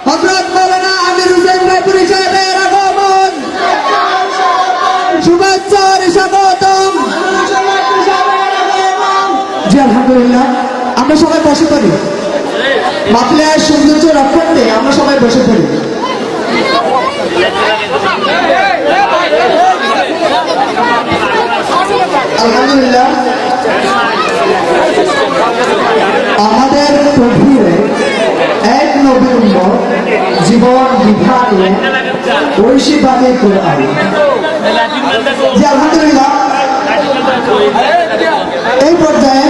হযরত মাওলানা আমির হোসেন রায়পুরী সাহেবের আগমন, শুভেচ্ছা আর স্বাগতম। জি আলহামদুলিল্লাহ, আমরা সবাই বসে পড়ি। মাহফিলের সৌন্দর্য রক্ষার্থে আমরা সবাই বসে পড়ি। আলহামদুলিল্লাহ, আমাদের প্রভুর এক নবীর উম্মত জীবন বিধানে ঐশীবাদী কোরআন। জি আলহামদুলিল্লাহ, এই পর্যায়ে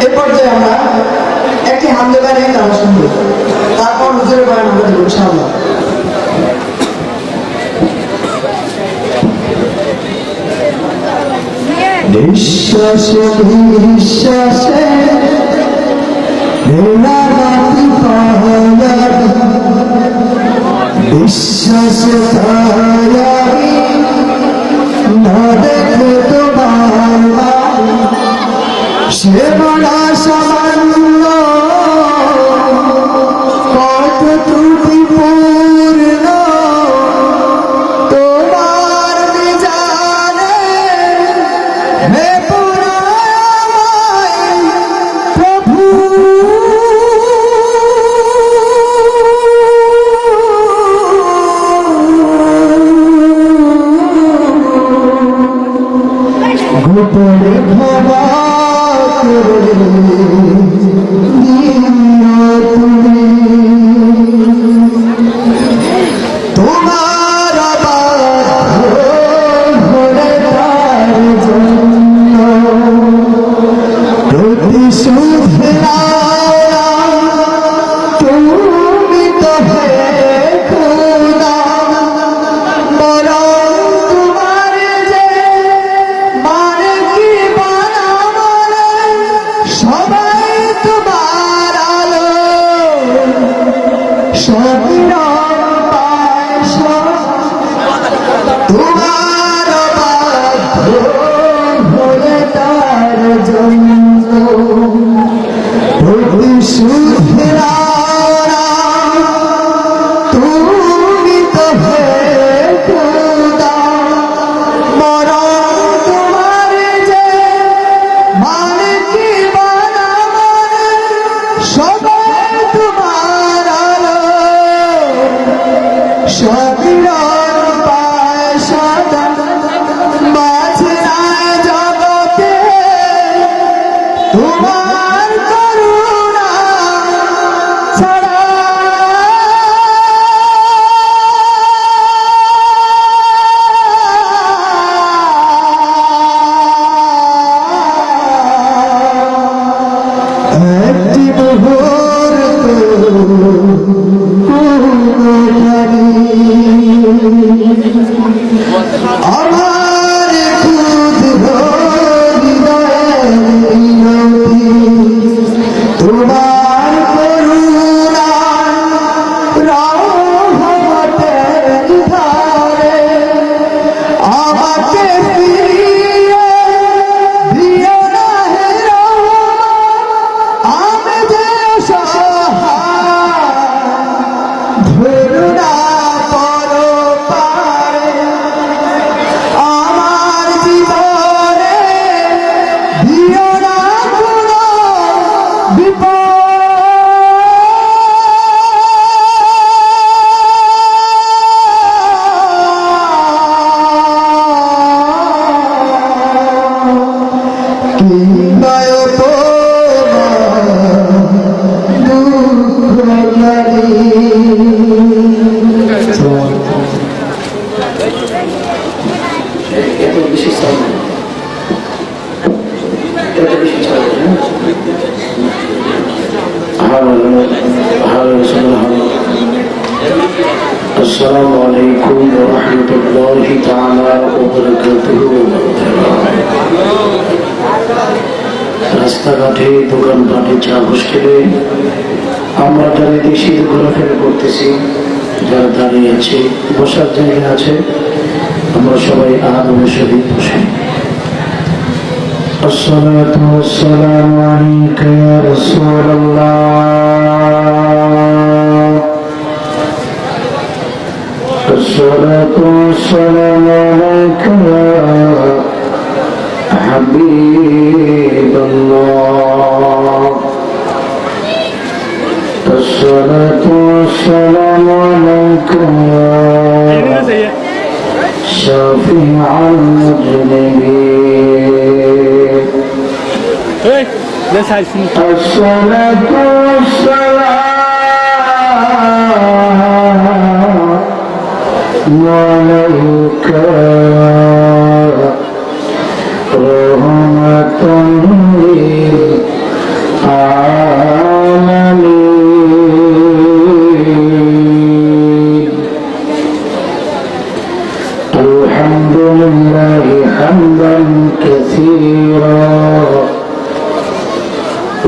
এই পর্যায়ে আমরা একটি হামদে গান তারা শুনব, তারপর হুজুরের বয়ান আমরা দেব ইনশাআল্লাহ। নিঃশ্বাসে নিঃশ্বাসে বিশ্বাসে না দেখে তোমার সে বড়া সামান্য কত ত্রুটিপূর্ণ তোমার জানে হে পুরায় প্রভু। গোপনে ক্ষমা করে তুমি তোমার ভরে তার জন্য প্রতিশোধ তুমি তো হে খোদা, বরং তোমার যে মানে কি বানা মানে সবাই তোমার আলো সবিরম পায় তোমার বাধ্য হয়ে তার জন্য প্রতিশোধ তুমি তো হে খোদা, মরণ তোমার যে মানে কি বানা মানে সবাই তোমার আলো সবিরম পায় সদা মাঝে নাই জগতে তোমার করুণা ছাড়া। একটি মুহূর্ত আমার ক্ষুদ্র তোমার করুণা রহমতের ধারে আমাকে ফিরিয়ে দিও না হে রহমান, আমি যে অসহায় ধরো না পরপারে আমার জীবনে দিও না কোনো বিপদ। কিংবায় দুঃখ জানি এত বেশি السلام عليكم ورحمة الله تعالى وبركاته. রাস্তাঘাটে, দোকানপাটে, চা হোস্টেলে আমরা যারা দেশে ঘোরাফেরা করতেছি, যারা দাঁড়িয়ে আছে, বসার জায়গা আছে, আমরা সবাই আদবের সহিত বসি। الصلاة والسلام عليك يا رسول الله. الصلاة والسلام عليك يا حبيب الله. الصلاة والسلام عليك يا شفيع المذنبين. الصلاة والسلام عليك رحمة للعالمين. الحمد لله حمدا كثيرا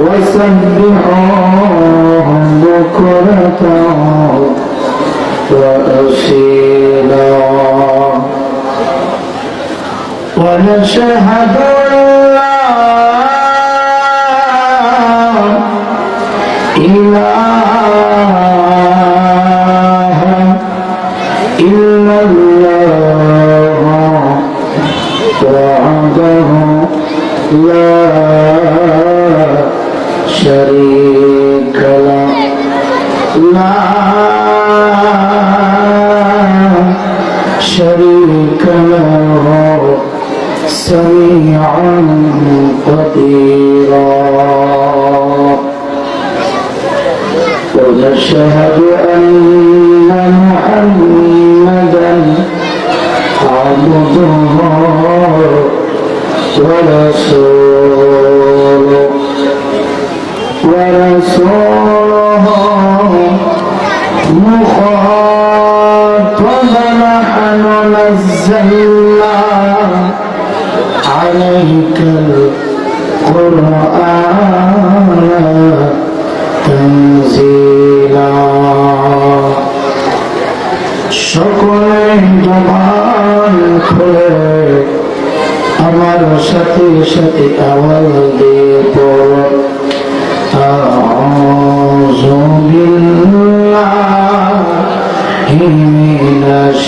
وسبحوه بكرة وأصيلا ونشهد أن لا إله إلا الله وحده لا شريك له لا شريك له سميعا قديرا. ونشهد أن محمدا عبده ورسوله مخاطبا نحن نزلنا عليك القرآن تنزيلا. সকলে জবান খুলে আমার সাথে সাথে আওয়াজ দিয়ে পড়ো আউযু বিল্লাহি মিনাশ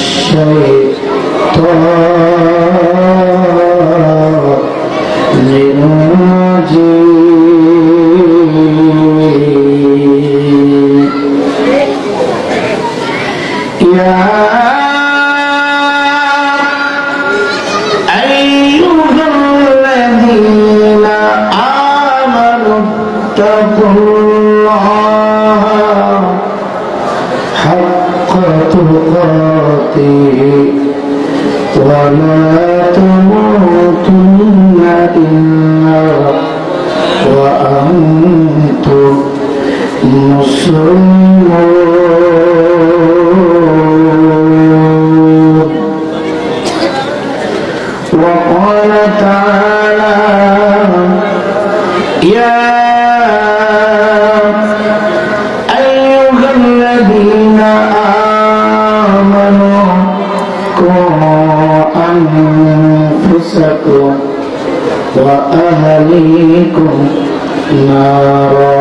শাইতানির রাজীম. ইয়া আইয়ুহাল্লাযীনা আমানু ইত্তাকুল্লাহ হাক্কা তুকাতিহি ওয়া লা তামুতুন্না ইল্লা ওয়া আনতুম মুসলিমুন. وقال تعالى يا أيها الذين آمنوا قوا أنفسكم وأهليكم نارا.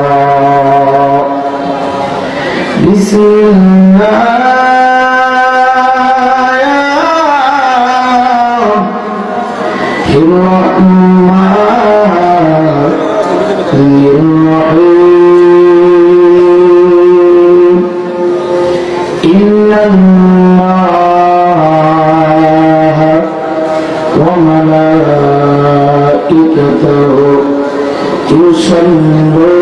بسم الله الرحمن الرحيم. إن الله وملائكته يصلون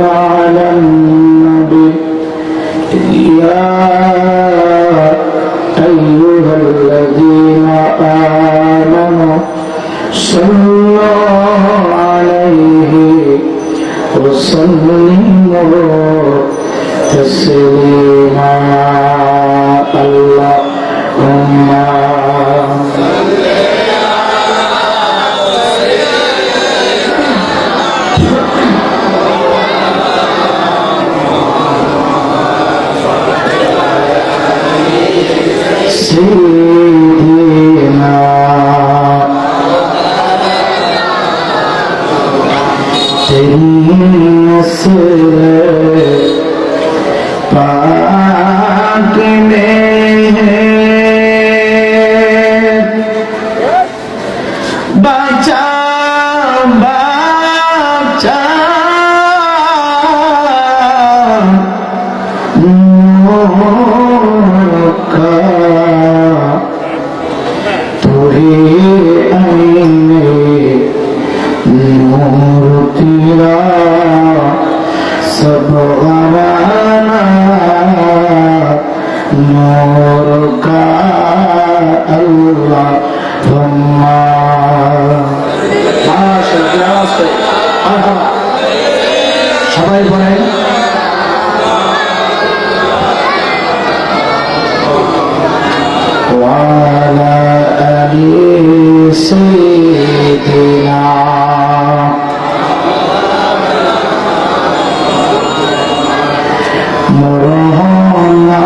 على النبي يا أيها الذين آمنوا صلوا عليه وسلموا تسليما. اللهم पाक में बचा बचा नूर का तुहे आईने नूर तेरा सब गवाना नूर का अल्लाह সবাই বলেন وعلى آل سيدنا মরহনা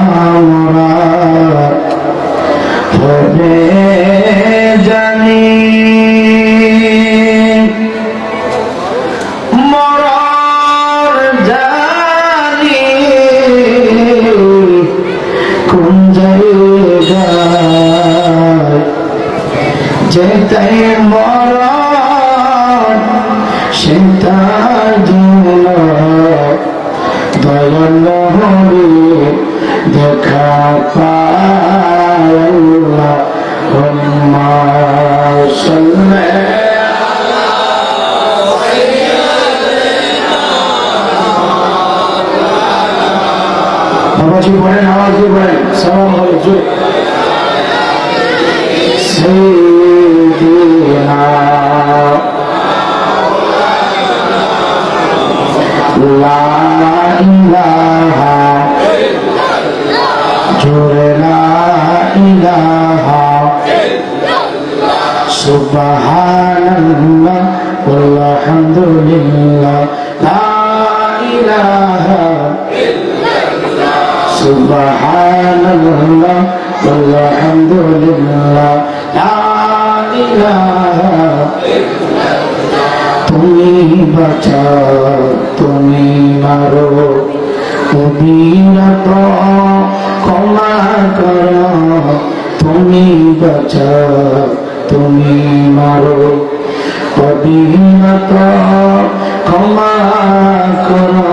মুরাদ হবে জানি মরার জানি কোন জায়গায় যেটাই মরণ সেটার জন্য দয়াল হরি দেখা পায় আল্লাহুম্মা সাল্লি বাবাজি বলেন আওয়াজ দিয়ে বলেন সালাম হবে জোরে সাইয়্যিদিনা লা ইলাহা জোরে লা ইলাহা সুবহানাল্লাহ ওয়ালহামদুলিল্লাহ লা ইলাহা সুবহানাল্লাহ ওয়ালহামদুলিল্লাহ লা ইলাহা তুমি বাঁচাও তুমি মারো অবিরত ক্ষমা করো তুমি বাঁচাও তুমি মারো অবিরত ক্ষমা করো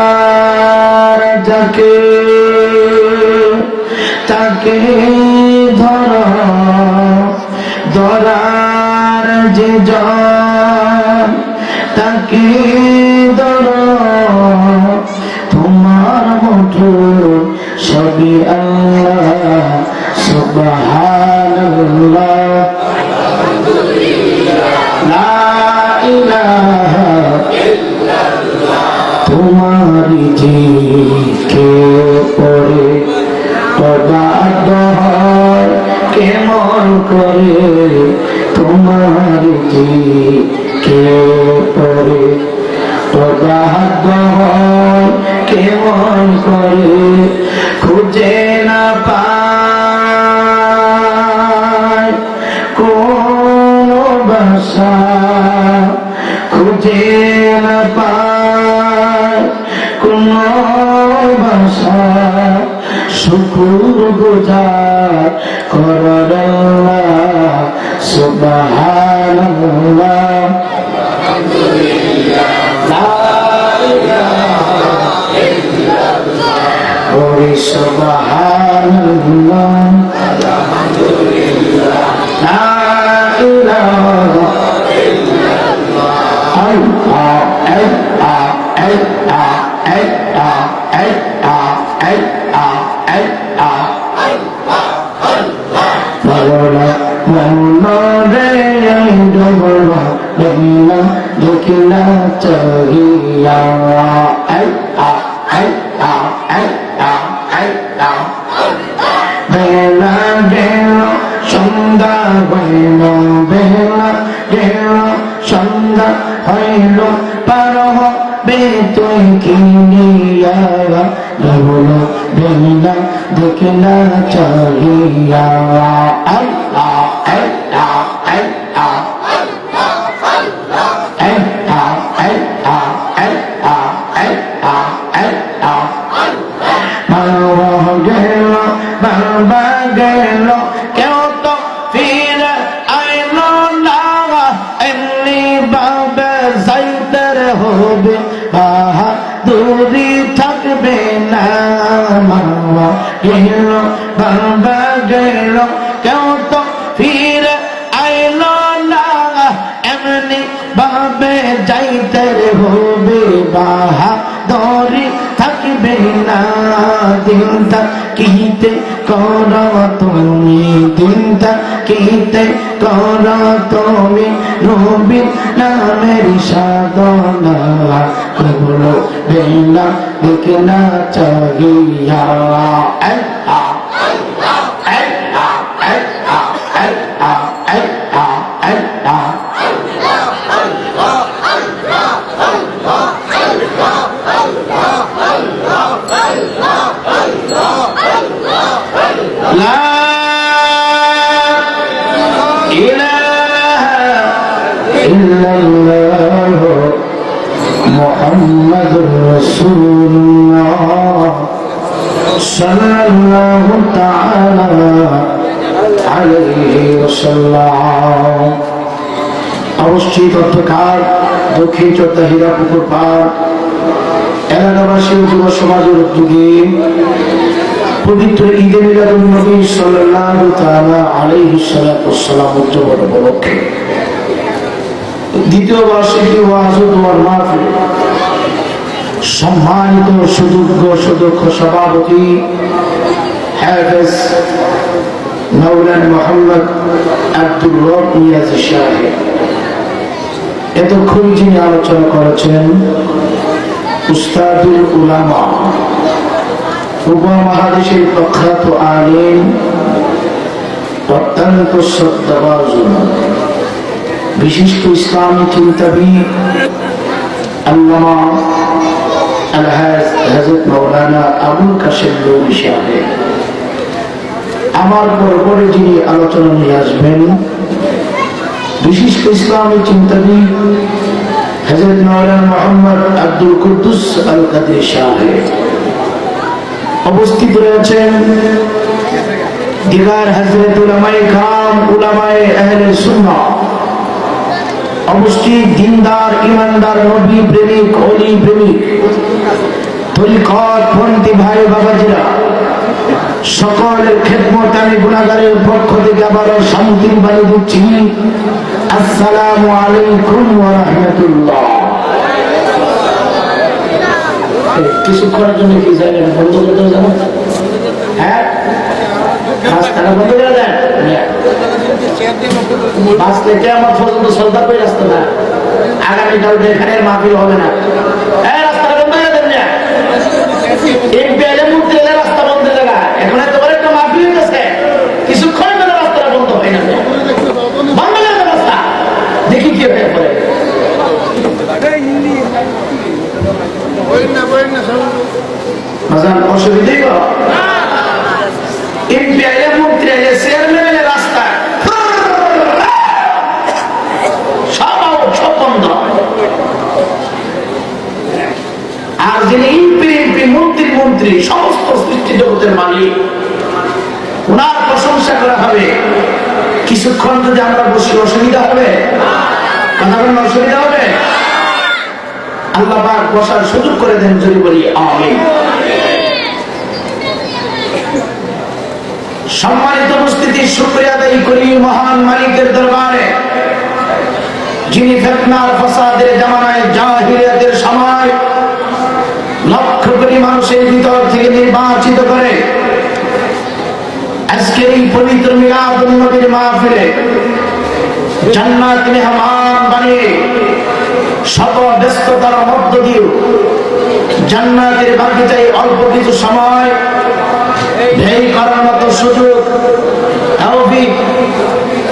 ধরার যাকে তাকে ধরো ধরার যে জন তাকে ধরো তোমার মতো সবই আল্লাহ সুবহানাল্লাহ লা ইলাহা তোমারি জিকে পড়ে অবাধ্য হয় কেমন করে তোমারি জিকে পড়ে অবাধ্য হয় কেমন করে খুঁজে না পায় কোন ভাষা খুঁজে না পায় কোন ভাষা শুকুর গুজার করার আল্লাহ সুবহানাল্লাহ লা ইলাহা ইল্লাল্লাহ ওরে সুবহানাল্লাহ আলহামদুলিল্লাহ লা ইলাহা ইল্লাল্লাহ আল্লাহ देखना चाहिए बेला बेला सन्ধ্যা হইল বেলা বেলা সন্ধ্যা হইল পার হবে তুই কিনিয়া বলো বেলা দেখনা चाहिए Allah এলো বাবা গেল কেউ তো ফিরে আইলো না এমনি ভাবে যাইতে হবে বাহাদুরি থাকবে না দিনটা কিতে করো তুমি দিনটা কিতে করো তুমি নবীর নামের সাধনা কবুল বেলা দেখনা চাহিয়া মুহাম্মাদুর রাসূলুল্লাহ সাল্লাল্লাহু তাআলা আলাইহি ওয়াসাল্লাম। অবস্থিত অধ্যকার দক্ষিণ চোদ্দা হীরাপুকুর পাড় এলাকাবাসী ও যুব সমাজের উদ্যোগে পবিত্র ঈদে মিলাদুন নবী সাল্লাল্লাহু তাআলা আলাইহি ওয়াসাল্লাম উদযাপন উপলক্ষে দ্বিতীয় বার্ষিকী ওয়াজ ও দোয়ার মাহফিল সম্মানিত সুযোগ্য সুদক্ষ সভাপতি হাফেজ মাওলানা মোহাম্মদ আব্দুর রব নিয়াজি সাহেব, এতক্ষণ যিনি আলোচনা করেছেন উস্তাদুল উলামা উপমহাদেশের প্রখ্যাত আলেম অত্যন্ত শ্রদ্ধাভাজন বিশিষ্ট ইসলামী চিন্তাবিদ আল্লামা আলহাজ হযরত মাওলানা আবুল কাশেম নূরী সাহেব, আমার পরে যিনি আলোচনা নিয়ে আসবেন বিশিষ্ট ইসলামী চিন্তাবিদ হযরত মাওলানা মোহাম্মদ আব্দুল কুদ্দুস আল কাদের সাহেব, উপস্থিত রয়েছেন দিগার হযরত উলামায়ে کرام উলামায়ে আহলে সুন্নাহ, অবস্থিত দিনদার ইমানদার নবী প্রেমিক ওলি প্রেমিক তরিকত পন্থী ভাই বাবাজিরা, সকলের খেদমত আমি গুনাহগারের পক্ষ থেকে আবারও শান্তির বাণী দিচ্ছি, আসসালামু আলাইকুম ওয়া রাহমাতুল্লাহ। কিছুক্ষণের জন্য কি জানেন বন্ধ করতে যাবো? হ্যাঁ, রাস্তাটা বন্ধ করে দেন, বাস থেকে আমার পর্যন্ত সলতা করে রাস্তা না, আগামীকাল এখানে মাহফিল হবে না। রাস্তাটা বন্ধ করে দেন, মূর্তি এলে রাস্তা বন্ধ জায়গা, এখন এত বড় একটা মাহফিল হইতেছে, কিছুক্ষণের জন্য রাস্তাটা বন্ধ হয় না, বন্ধ করে দেন রাস্তা, দেখি কি হয়ে পড়ে। অসুবিধাই মূর্তি এলে চেয়ারম্যান এলে রাস্তা সব বন্ধ। আর যিনি এমপি মন্ত্রীর মন্ত্রী সমস্ত সৃষ্টি জগতের মালিক, ওনার প্রশংসা করা হবে, কিছুক্ষণ যদি আমরা বসি অসুবিধা হবে? কথা বলেন অসুবিধা হবে? আল্লাহ পাক বসার সুযোগ করে দেন, যদি বলি আমিন। সম্মানিত উপস্থিতি, শুকরিয়া আদায় করি মহান মালিকের দরবারে, যিনি ফিতনার ফাসাদের জামানায় জাহিলিয়াতের সময় লক্ষ কোটি মানুষের ভিতর থেকে নির্বাচিত করে আজকের এই পবিত্র মিলাদুন নবীর মাহফিলে জান্নাত মেহমান বানিয়ে শত ব্যস্ততার মধ্য দিয়ে জান্নাতের বাগিচায় অল্প কিছু সময় ব্যয় করার মতো সুযোগ তৌফিক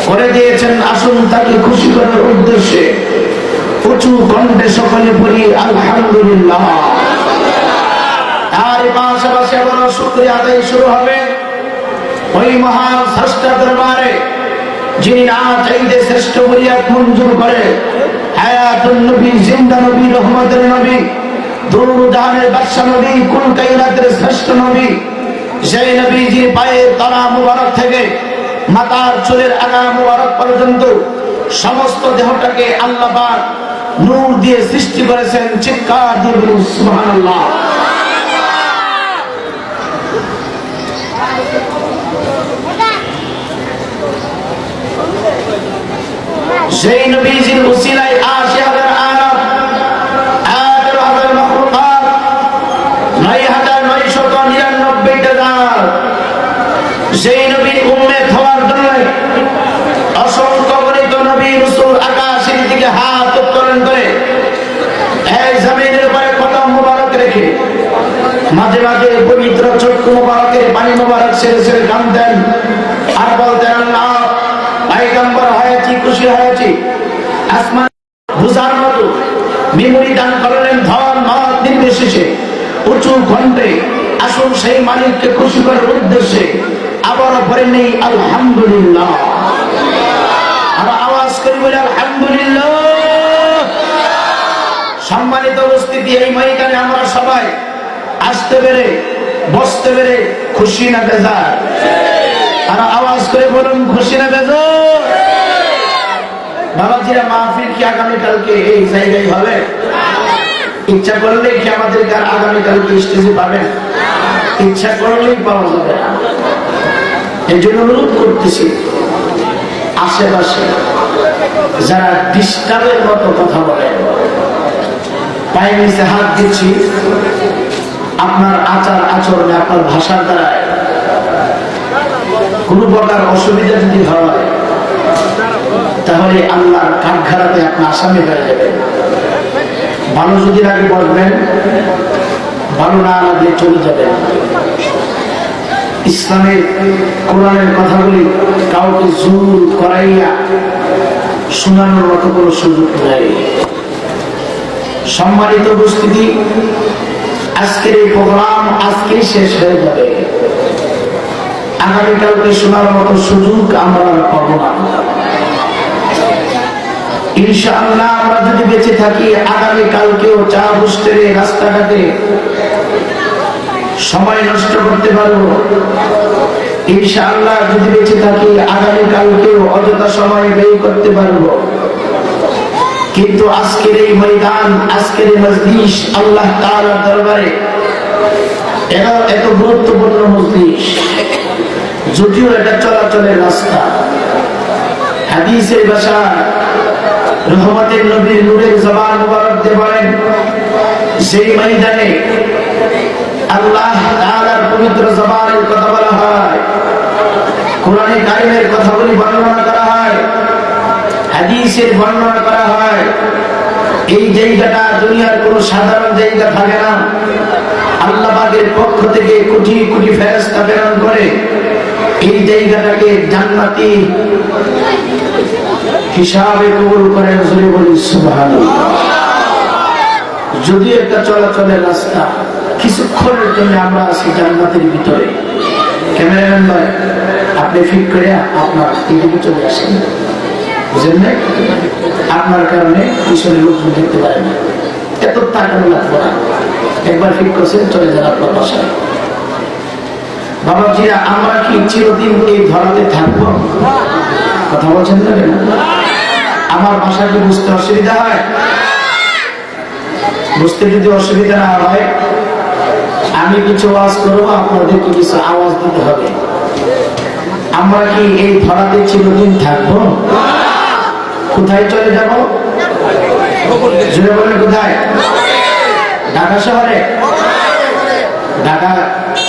করে দিয়েছেন। আসুন তাকে খুশি করার উদ্দেশ্যে উঁচু কণ্ঠে সকলে বলি আলহামদুলিল্লাহ। তার পাশাপাশি আবার শুকরিয়া আদায় শুরু হবে ওই মহান স্রষ্টা দরবারে, যিনি না চাইতে শ্রেষ্ঠ বরিয়াত মঞ্জুর করে, হায়াতুন নবী, জিন্দা নবী, রহমতের নবী, দুরুজানের বাদশা নবী, কুল কায়নাতের শ্রেষ্ঠ নবী, সেই নবীজির পায়ের তলা মুবারক থেকে মাথার চুলের আগা মুবারক পর্যন্ত সমস্ত দেহটাকে আল্লাহ পাক নূর দিয়ে সৃষ্টি করেছেন। চিৎকার দিয়ে বলুন সুবহানাল্লাহ। সেই নবীজির উসিলায় ৮০,০০০ আরব, ১১,০০০ মাখলুকাত, ৯,৯৯৯টা জাত সেই নবীর উম্মত হওয়ার জন্য অসংখ্য গণিত নবী রাসূল আকাশের দিকে হাত উত্তোলন করে এই জমিনের উপরে কদম মোবারক রেখে মাঝে মাঝে পবিত্র চক্ষু মোবারকের পানি মোবারক ছেড়ে ছেড়ে কাঁদতেন আর বলতেন, আল্লাহ পয়গম্বর হয়েছি, খুশি হয়েছি। আসমান বুঝার মতো মেমোরি দান করলেন, ধন মত নির্বিশেষে উঁচু কণ্ঠে আসুন সেই মালিককে খুশি করার উদ্দেশ্যে আবারও পরে নেই আলহামদুলিল্লাহ। আর আওয়াজ করে বলে আলহামদুলিল্লাহ। সম্মানিত উপস্থিতি, এই ময়দানে আমরা সবাই আসতে পেরে বসতে পেরে খুশি না বেজার? আর আওয়াজ করে বলুন খুশি না বেজার? বাবাজিরা, মাহফিল কি আগামীকালকে এই জায়গায় হবে? ইচ্ছা করলে কি আমাদেরকে আগামীকালকে স্টেজে পাবেন? ইচ্ছা করলেই পাওয়া যাবে না। এই জন্য অনুরোধ করতেছি, আশেপাশে যারা ডিস্টার্বের মতো কথা বলে, পায়ের নিচে হাত দিচ্ছি, আপনার আচার আচরণে আপনার ভাষার দ্বারা কোন প্রকার অসুবিধা যদি হয় তাহলে আল্লাহর কাঠঘাড়াতে আপনি আসামি হয়ে যাবেন। ভালো যদি আগে বলবেন, ভালো না লাগলে চলে যাবেন। ইসলামের কোরআনের কথাগুলি কাউকে জোর করাইয়া শোনানোর মতো কোনো সুযোগ নেই। সম্মানিত উপস্থিতি, আজকের এই প্রোগ্রাম আজকেই শেষ হয়ে যাবে, আগামীকালকে শোনার মতো সুযোগ আমরা পাবো না। ইনশাআল্লাহ আমরা যদি বেঁচে থাকি আগামীকালকেও চা হোস্টেলে রাস্তাঘাটে সময় নষ্ট করতে পারবো। ইনশাআল্লাহ যদি বেঁচে থাকি আগামীকালকেও অযথা সময় ব্যয় করতে পারবো। কিন্তু আজকের এই ময়দান, আজকের এই মজলিস আল্লাহ তাআলার দরবারে এত গুরুত্বপূর্ণ মজলিস, যদিও এটা চলাচলের রাস্তা, হাদিসের ভাষা রহমতের নবীর নূরের জবান মুবারক দিয়ে বলেন, সেই ময়দানে আল্লাহ তাআলার পবিত্র জবানের কথা বলা হয়, কোরআনে কারিমের কথাগুলি বর্ণনা করা হয়, হাদিসের বর্ণনা করা হয়। এই জায়গাটা দুনিয়ার কোনো সাধারণ জায়গা থাকে না। আল্লাহ পাকের পক্ষ থেকে কোটি কোটি ফেরেশতা প্রেরণ করে এই জায়গাটাকে জান্নাতি হিসাবে কবুল করেন। জোরে বলি সুবহানাল্লাহ। যদিও একটা চলাচলের রাস্তা, কিছুক্ষণের জন্য আমরা আছি জান্নাতের ভিতরে। ক্যামেরাম্যান ভাই, আপনি ফিট করে আপনার দিকে চলে আসেন, বুঝলেন না? আপনার কারণে পিছনে লোকজন দেখতে পারে না, এত তাকানো লাগবে না। একবার ফিট করছেন, চলে যান আপনার বাসায়। বাবাজিরা, আমরা কি চিরদিন এই ধরাতে থাকবো? কথা বলছেন না কেন? আমার ভাষা কি বুঝতে অসুবিধা হয়? বুঝতে যদি অসুবিধা না হয়, আমি কিছু আওয়াজ করবো, আপনাদেরকে কিছু আওয়াজ দিতে হবে। আমরা কি এই ধরাতে চিরদিন থাকবো? কোথায় চলে যাব? জুড়ে বললে কোথায়? ঢাকা শহরে? ঢাকা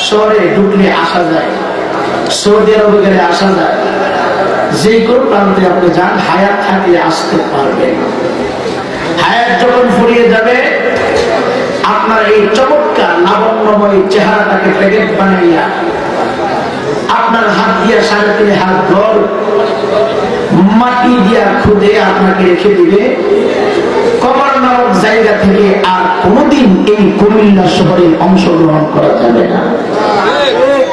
শহরে ঢুকলে আসা যায়, সৌদি আরবে গেলে আসা যায়, যে কোনো প্রান্তে আপনি যান, হায়াত থাকলে আসতে পারবেন। হায়াত যখন ফুরিয়ে যাবে, আপনার এই চমৎকার লাবণ্যময় চেহারাটাকে প্যাকেট বানাইয়া আপনার হাত দিয়া ৩.৫ হাত ঘর মাটি দিয়া খুদে আপনাকে রেখে দিবে। কবর নামক জায়গা থেকে আর কোনোদিন এই কুমিল্লা শহরে অংশগ্রহণ করা যাবে না।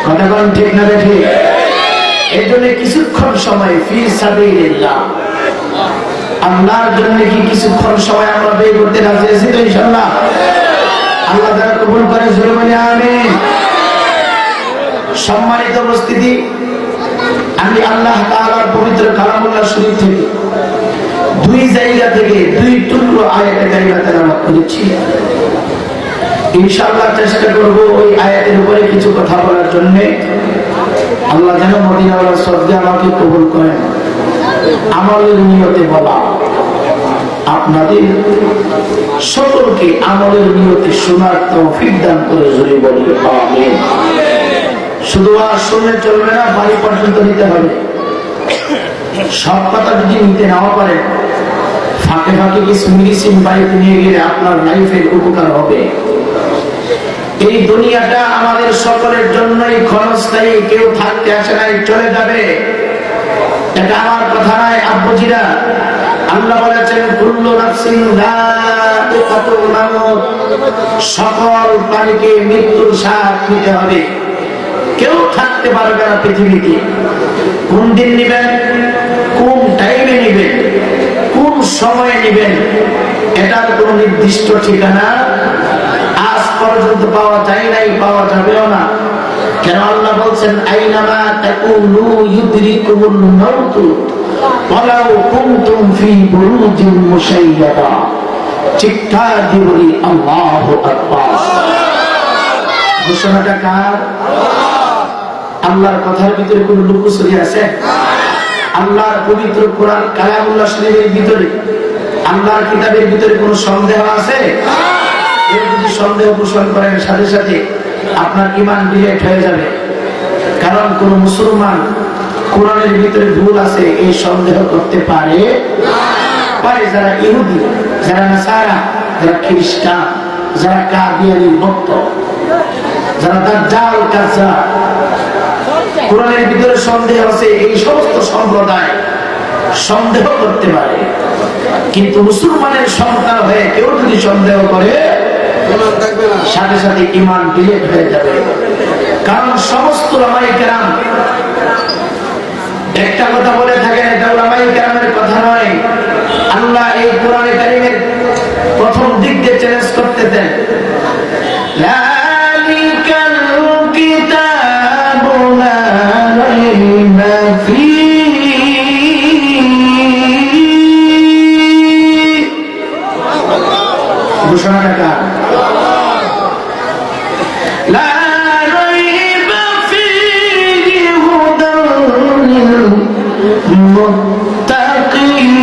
কথা বলেন ঠিক না? দেখে এই জন্য কিছুক্ষণ সময় ফি সাবিলিল্লাহ, আল্লাহর জন্য কি কিছুক্ষণ সময় আমরা ব্যয় করতে রাজি আছি তো? ইনশাআল্লাহ আল্লাহ তাআলা কবুল করে। জোরে বলি আমিন। সম্মানিত উপস্থিতি, আমি আল্লাহ তাআলার পবিত্র কালামুল্লাহ শরীফ থেকে দুই জায়গা থেকে 2 টুকরো আয়াতে কারিমা তেলাওয়াত করেছি। ইনশাআল্লাহ চেষ্টা করব ওই আয়াতের উপরে কিছু কথা বলার জন্য। আল্লাহ যেন মদিনাওয়ালার সদকা আমাকে কবুল করেন, আমলের নিয়তে বলা। আপনাদের সকলকে আমলের নিয়তে শোনার তৌফিক দান করে জোরে বলি আমিন। শুধু আর শুনলে চলবে না, বাড়ি পর্যন্ত নিতে হবে। সব কথা যদি নিতে নাও পারে, ফাঁকে ফাঁকে কিছু মেডিসিন বাড়িতে নিয়ে গেলে আপনার লাইফের উপকার হবে। এই দুনিয়াটা আমাদের সকলের জন্যই ক্ষণস্থায়ী, কেউ থাকতে আসে নাই, চলে যাবে। এটা আমার কথা নয় আব্বুজিরা, আল্লাহ বলেছেন কুল্লু নাফসিন যায়িকাতুল মাউত, সকল প্রাণীকে মৃত্যুর স্বাদ নিতে হবে। কেউ থাকতে পারবে না পৃথিবীতে। কোন দিন নিবেন, কোন টাইমে নিবেন, কোন সময়ে নিবেন, এটার কোন নির্দিষ্ট ঠিকানা আজ পর্যন্ত পাওয়া যায় নাই, পাওয়া যাবেও না। কেন আল্লাহ বলছেন আইনামা তাকুনু ইউদরিকুমুল মাউত ওয়ালাউ কুনতুম ফি বুরুজিন মুশাইয়াদা। চিৎকার দিয়ে বলি আল্লাহু আকবার। ঘোষণাটা কার? আল্লাহর কথার ভিতরে কোন লুকোচুরি আছে? আল্লাহর পবিত্র কোরআন কালামুল্লাহ শরীফের ভিতরে, আল্লাহর কিতাবের ভিতরে কোন সন্দেহ আছে? এর যদি সন্দেহ পোষণ করেন, সাথে সাথে আপনার ঈমান ডিলেট হয়ে যাবে। কারণ কোন মুসলমান কোরআনের ভিতরে ভুল আছে এই সন্দেহ করতে পারে পারে যারা ইহুদি, যারা নাসারা, যারা খ্রিস্টান, যারা কাদিয়ানীর ভক্ত, যারা দাজ্জাল কাজ্জাব, কোরআনের ভিতরে সন্দেহ আছে, এই সমস্ত সম্প্রদায় সন্দেহ করতে পারে। কিন্তু মুসলমানের সন্তান হয়ে কেউ যদি সন্দেহ করে, সাথে সাথে ঈমান ডিলেট হয়ে যাবে। কারণ সমস্ত উলামায়ে কেরাম একটা কথা বলে থাকেন, এটা উলামায়ে কেরামের কথা নয়, আল্লাহ এই কোরআনে কারীমের প্রথম দিক দিয়ে চ্যালেঞ্জ করতে দেন। যালিকাল কিতাবু লা রাইবা ফীহি, ঘোষণাটা কার? লা রাইবা ফীহি হুদাল লিল মুত্তাকিন।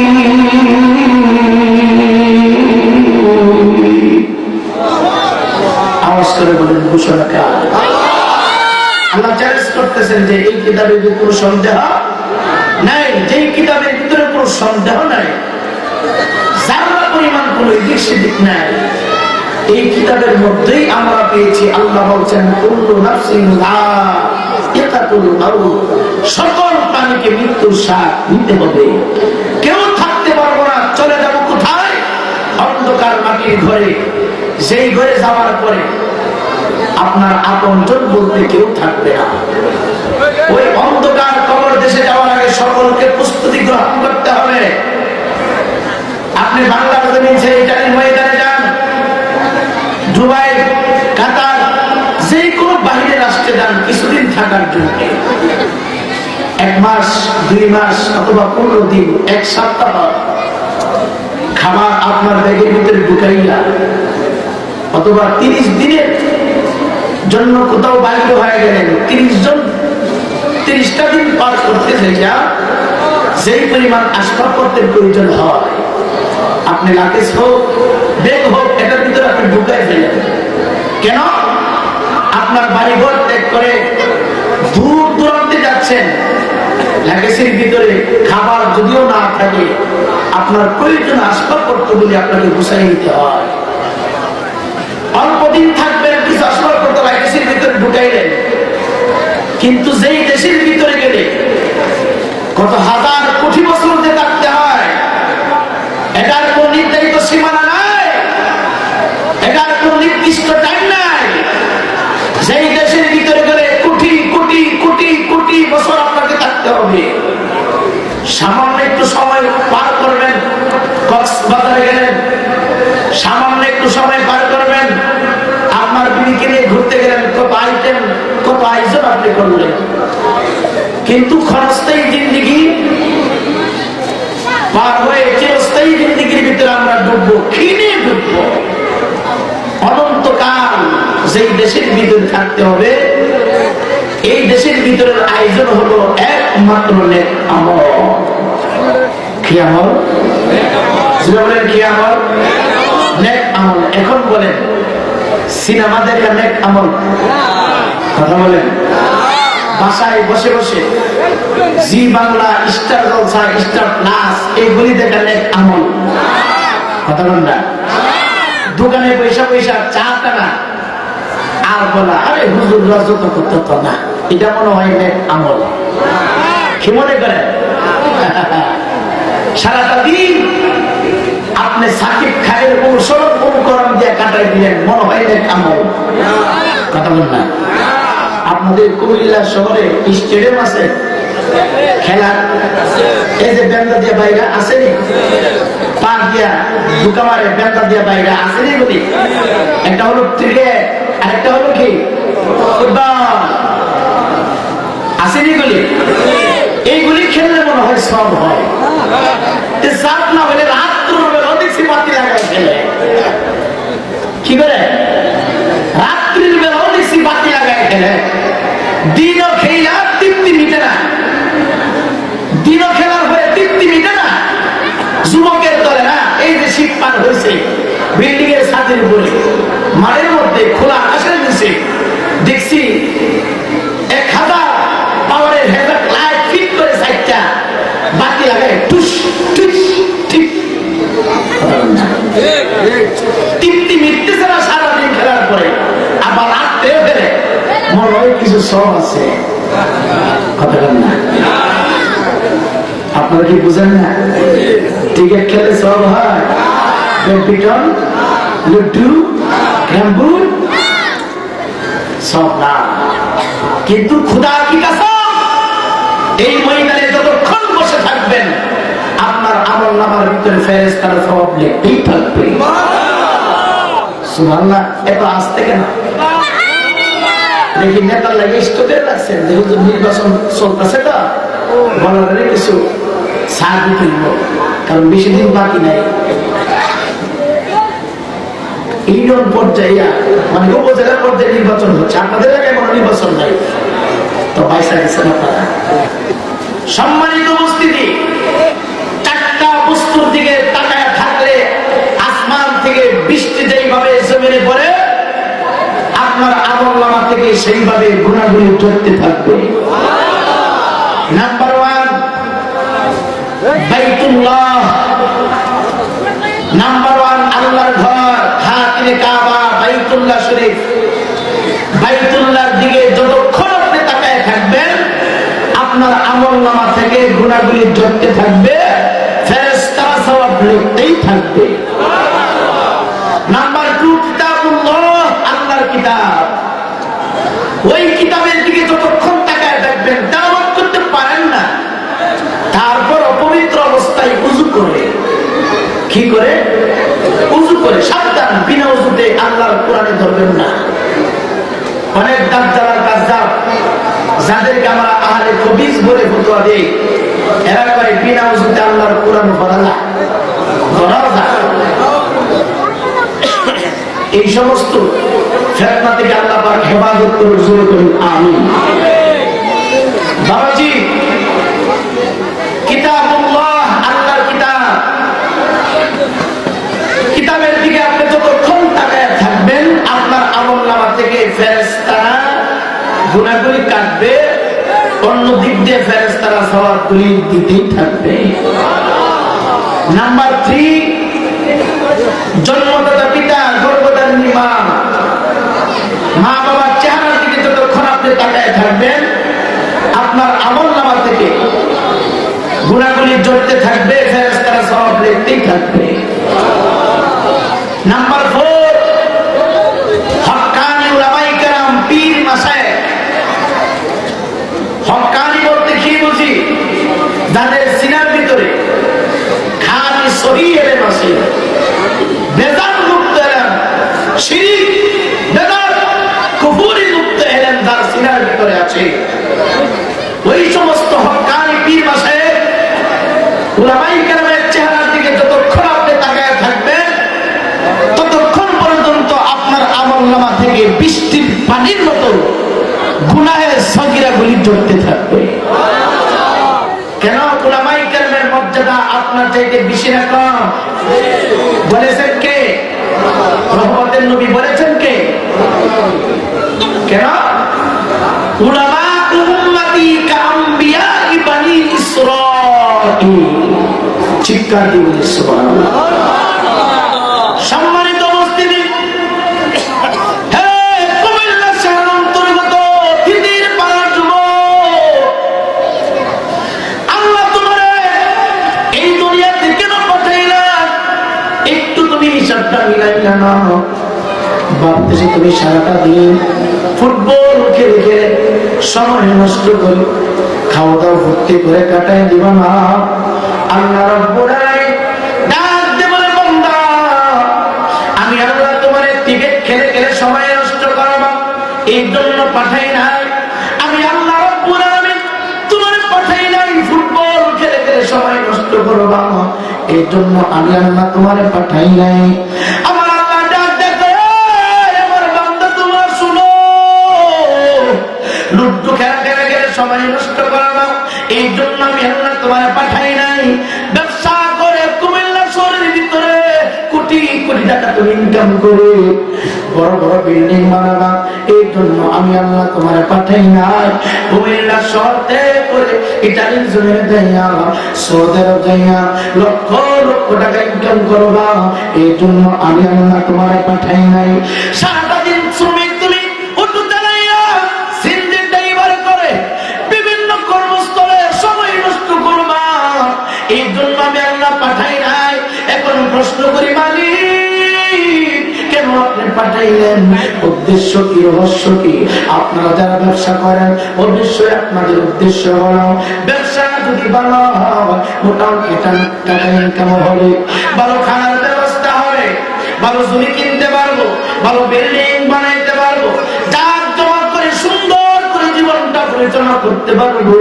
আওয়াজ করে বলেন ঘোষণা কার? আল্লাহ চ্যালেঞ্জ করতেছেন যে এই কিতাবের ভিতরে কোনো সন্দেহ নাই, যেই কিতাবের ভিতরে কোনো সন্দেহ নাই, যারা পরিমাণ কোনো এদিক সেদিক নাই, এই কিতাবের মধ্যেই আমরা পেয়েছি। আল্লাহ বলছেন কুল্লু নাফসিন যায়িকাতুল মাউত, সকল প্রাণীকে মৃত্যুর স্বাদ নিতে হবে। কেউ থাকতে পারবো না, চলে যাব কোথায়? অন্ধকার মাটির ঘরে, যেই ঘরে যাওয়ার পরে আপনার আপনজন বলতে কেউ থাকবে না। ওই অন্ধকার কবর দেশে যাওয়ার আগে সকলকে প্রস্তুতি গ্রহণ করতে হবে। আপনি বাংলাদেশে নিচে ইটালির ময়দানে যান, দুবাই, কাতার, যে কোনো বাহিরে রাষ্ট্রে যান কিছুদিন থাকার জন্য, 1 মাস 2 মাস অথবা 15 দিন, 1 সপ্তাহ খাবার আপনার ব্যাগের ভিতরে ঢুকাইয়া, অথবা 30 দিনের জন্য কোথাও বাইরে হয়ে গেলেন, 30টা দিন পার করতে যাইয়া যেই পরিমাণ আসবাবপত্রের প্রয়োজন হয়, আপনি লাগেজ হোক, ব্যাগ হোক, এটার ভিতরে আপনি ঢুকাই ফেলেন। কেন? আপনার বাড়িঘর ত্যাগ করে দূর দূরান্তে যাচ্ছেন, লাগেজের ভিতরে খাবার যদিও না থাকে, আপনার প্রয়োজন আসবাবপত্র বলে আপনাকে গুছাই নিতে হয়। অল্প দিন থাকবেন, কিছু আসবাবপত্র লাগেজের ভিতরে ঢুকাইলেন, কিন্তু যেই দেশের ভিতরে গেলে কত হাজার কোটি বছর থাকতে হয়, এটার কোন নির্ধারিত সীমানা নাই, এটার কোন নির্দিষ্ট টাইম নাই। যেই দেশের ভিতরে গেলে কোটি কোটি কোটি কোটি বছর আপনাকে থাকতে হবে। সামান্য একটু সময় পার করবেন, কক্সবাজারে গেলেন, সামান্য একটু সময় পার করবেন, আপনার বিবিকে নিয়ে ঘুরতে গেলেন, কত আইটেম, কত আয়োজন আপনি করলেন, কিন্তু ক্ষণস্থায়ী জিন্দেগি পার হয়ে চিরস্থায়ী জিন্দেগির ভিতরে আমরা ডুববো, ক্ষীণে ডুববো। অনন্তকাল যেই দেশের ভিতরে থাকতে হবে, এই দেশের ভিতরে আয়োজন হলো একমাত্র নেক আমল। কি আমল? যেটা বলেন কি আমল? নেক আমল। এখন বলেন সিনেমা দেখা নেক আমল? কথা বলেন। বাসায় বসে বসে জি বাংলা, স্টার জলসা, স্টার প্লাস এইগুলি দেখা নেক আমল? কথা বলেন না। দোকানে পয়সা পয়সা চা টানা আর বলা আরে হুজুর রাজত্ব করতে না, এটা মনে হয় নেক আমল? কি মনে করেন? সারাটা দিন আপনি সাকিব খানের অনুসরণ অনুকরণ দিয়ে কাটাই দিলেন, মনে হয় নেক আমল? কথা বলেন না। আপনাদের কুমিল্লা শহরে স্টেডিয়াম আছে খেলার, এই যে বেন্দা দিয়ে বাইরে আসেনি, পাক দিয়া দুকামারে বেন্দা দিয়ে বাইরে আসেনি বলি, একটা হলো ক্রিকেট আর একটা হলো কি ফুটবল, আসেনি গুলি? এইগুলি খেললে মনে হয় সব হয়। সাপ না হলে রাত্র দেখছি বাতি লাগায় খেলে। কি করে? রাত্রির বেলাও দেখছি বাতি লাগায় খেলে। দিনও খেলা তৃপ্তি মিটে না, দিনও খেলার হয়ে তৃপ্তি মিটে না। যুবকের দলে না, এই যে শীত পার হয়েছে বিল্ডিং এর ছাদের উপরে মাঠের মধ্যে খোলা আকাশের নিচে দেখছি 1000 পাওয়ারের হেডলাইট লাইট ফিট করে সাইডটা বাতি লাগায় টুস টুস ঠিক। তৃপ্তি মিটতেছে না সারাদিন খেলার পরে, আবার রাত্রে ফেলে মনে হয় কিছু সব আছে। কথা বলেন না। আপনারা কি বুঝেন না? ক্রিকেট খেলে সব হয়, ব্যাডমিন্টন, লুডু, ক্যাম্বু সব না। কিন্তু খোদা কি কাসম, এই ময়দানে যতক্ষণ বসে থাকবেন আপনার আমল নামার ভিতরে ফেরেশতারা সওয়াব লিখতেই থাকবে। সুবহানাল্লাহ। এত আসতে কেন? দেখি নেতার লাগে স্টুডেন্ট রাখছেন, যেহেতু নির্বাচন চলতেছে তো বলার কিছু ছাড় দিতে দিব, কারণ বেশি দিন বাকি নাই। ইউনিয়ন পর্যায়ে মানে উপজেলা পর্যায়ে নির্বাচন হচ্ছে, আপনাদের এলাকায় কোনো নির্বাচন নাই তো পয়সা দিচ্ছেন আপনারা। সম্মানিত উপস্থিতি, চারটা বস্তুর দিকে তাকায় থাকলে আসমান থেকে বৃষ্টি যেইভাবে জমিনে পড়ে আপনার আমলনামা থেকে সেইভাবে গুনাহগুলি ঝরতে থাকবে। নাম্বার 1 বাইতুল্লাহ, নাম্বার 1 আল্লাহর ঘর, খাতিরে কাবা, বাইতুল্লাহ শরীফ। বাইতুল্লাহর দিকে যতক্ষণ আপনি তাকায় থাকবেন আপনার আমলনামা থেকে গুনাহগুলি ঝরতে থাকবে, ফেরেশতারা সওয়াব লিখতেই থাকবে। নাম্বার 2 কিতাবুল্লাহ, আল্লাহর কিতাব। ওই কিতাবের দিকে যতক্ষণ তাকায় থাকবেন, তেলাওয়াত করতে পারেন না, তারপর অপবিত্র অবস্থায় উযু করে, কি করে? উযু করে। সাবধান, বিনা উযুতে আল্লাহর কোরআনে ধরবেন না। অনেক দাজ্জাল কাজ্জাব যাদেরকে আমরা আহলে হাদিস বলে ফতোয়া দেই, এরা করে বিনা উযুতে আল্লাহর কোরআন পড়া যায়, ধরা যায়। এই সমস্ত ফিতনা থেকে আল্লাহ পাক হেফাজত করুন, জোরে করুন আমিন। বাবাজি, কিতাবুল্লাহ, আল্লাহর কিতাব, কিতাবের দিকে আপনি যতক্ষণ তাকায় থাকবেন আপনার আমলনামা থেকে ফেরেশতারা গুনাহগুলি কাটবে, অন্য দিক দিয়ে ফেরেশতারা সওয়াবগুলি দিতেই থাকবে। নাম্বার 3 জন্মদাতা পিতা, গর্ভধারিণী মা, মা বাবার চেহারার দিকে যতক্ষণ আপনি তাকায় থাকবেন আপনার আমলনামা থেকে গুনাহগুলি ঝরতে থাকবে, ফেরেশতারা সওয়াব লিখতেই থাকবে। নাম্বার 4 হক্কানি উলামায়ে কেরাম, পীর মাশায়েখ। হক্কানি বলতে কি বুঝি? যাদের সিনার ভিতরে খাঁটি সহিহ ইলম আছে, বেজাত মুক্ত ইলম, শিরক বেদাত কুফরি মুক্ত ইলম যার সিনার ভিতরে আছে, ওই সমস্ত হক্কানি পীর মাশায়েখ উলামায়ে কেরামের চেহারার দিকে যতক্ষণ আপনি তাকায় থাকবেন ততক্ষণ পর্যন্ত আপনার আমলনামা থেকে বৃষ্টির পানির মতো গুনাহের সগীরাগুলি ঝরতে থাকবে। কেন? উলামায়ে কেরামের মর্যাদা আপনার চাইতে বেশি না কম? বলেছেন কে? রহমতের নবী বলেছেন কে? কেন? উলামা উম্মতি কাম্বিয়া ইবনি ইসরাঈল। চিৎকার দিয়ে সুবহানাল্লাহ। সম্মানিত উপস্থিতি, হে কুমিল্লা শহর অন্তর্গত তিতির পাড়ার যুবক, আল্লাহ তোমারে এই দুনিয়াতে কেন পাঠাইলা? একটু তুমি হিসাবটা মিলাইলা না। ভাবতেছি তুমি সারাটা দিন ফুটবল খেলে খেলে সময় নষ্ট করে খাওয়া দাওয়া ভর্তি করে কাটাই দিবা না। আল্লাহ রাব্বুল আলামিন ডাক দিয়ে বলে, বান্দা, আমি আল্লাহ তোমারে ক্রিকেট খেলে খেলে সময় নষ্ট করাবা এই জন্য পাঠাই নাই। আমি আল্লাহ রাব্বুল আলামিন তোমারে পাঠাই নাই ফুটবল খেলে খেলে সময় নষ্ট করবা এই জন্য। আমি আল্লাহ তোমারে পাঠাই নাই। আমার আল্লাহ ডাক দেখে, আমার বান্দা তোমার শুনো, লুড্ডু খেলা খেলে খেলে সময় নষ্ট করাবা এই জন্য আমি আল্লাহ তোমারে পাঠাই নাই। ব্যবসা করে কুমিল্লা শহরের ভিতরে কোটি কোটি টাকা তুমি ইনকাম করে বড় বড় বিল্ডিং বানাবা এই জন্য আমি আল্লাহ তোমারে পাঠাই নাই। কুমিল্লা শহরে করে ইটালির জন্য যাইয়া সৌদের যাইয়া লক্ষ লক্ষ টাকা ইনকাম করবা এই জন্য আমি আল্লাহ তোমারে পাঠাই নাই। সারাটা দিন শ্রমিক তুমি উঠু চালাইয়া সিন্দির ড্রাইভার করে বিভিন্ন কর্মস্থলে সময় নষ্ট করবা এই জন্য আমি আল্লাহ পাঠাই নাই। এখন প্রশ্ন করি, মালিক কেন আপনি পাঠাইলেন? উদ্দেশ্য কি, রহস্য কি? আপনারা যারা ব্যবসা করেন অবশ্যই আপনাদের উদ্দেশ্য হলো ব্যবসা যদি ভালো হয়, মোটামুটি টাকা ইনকাম হবে, ভালো খানার ব্যবস্থা হবে, ভালো জমি কিনতে পারবো, ভালো বিল্ডিং বানাইতে পারবো, যার জমা করে সুন্দর করে জীবনটা পরিচালনা করতে পারবো।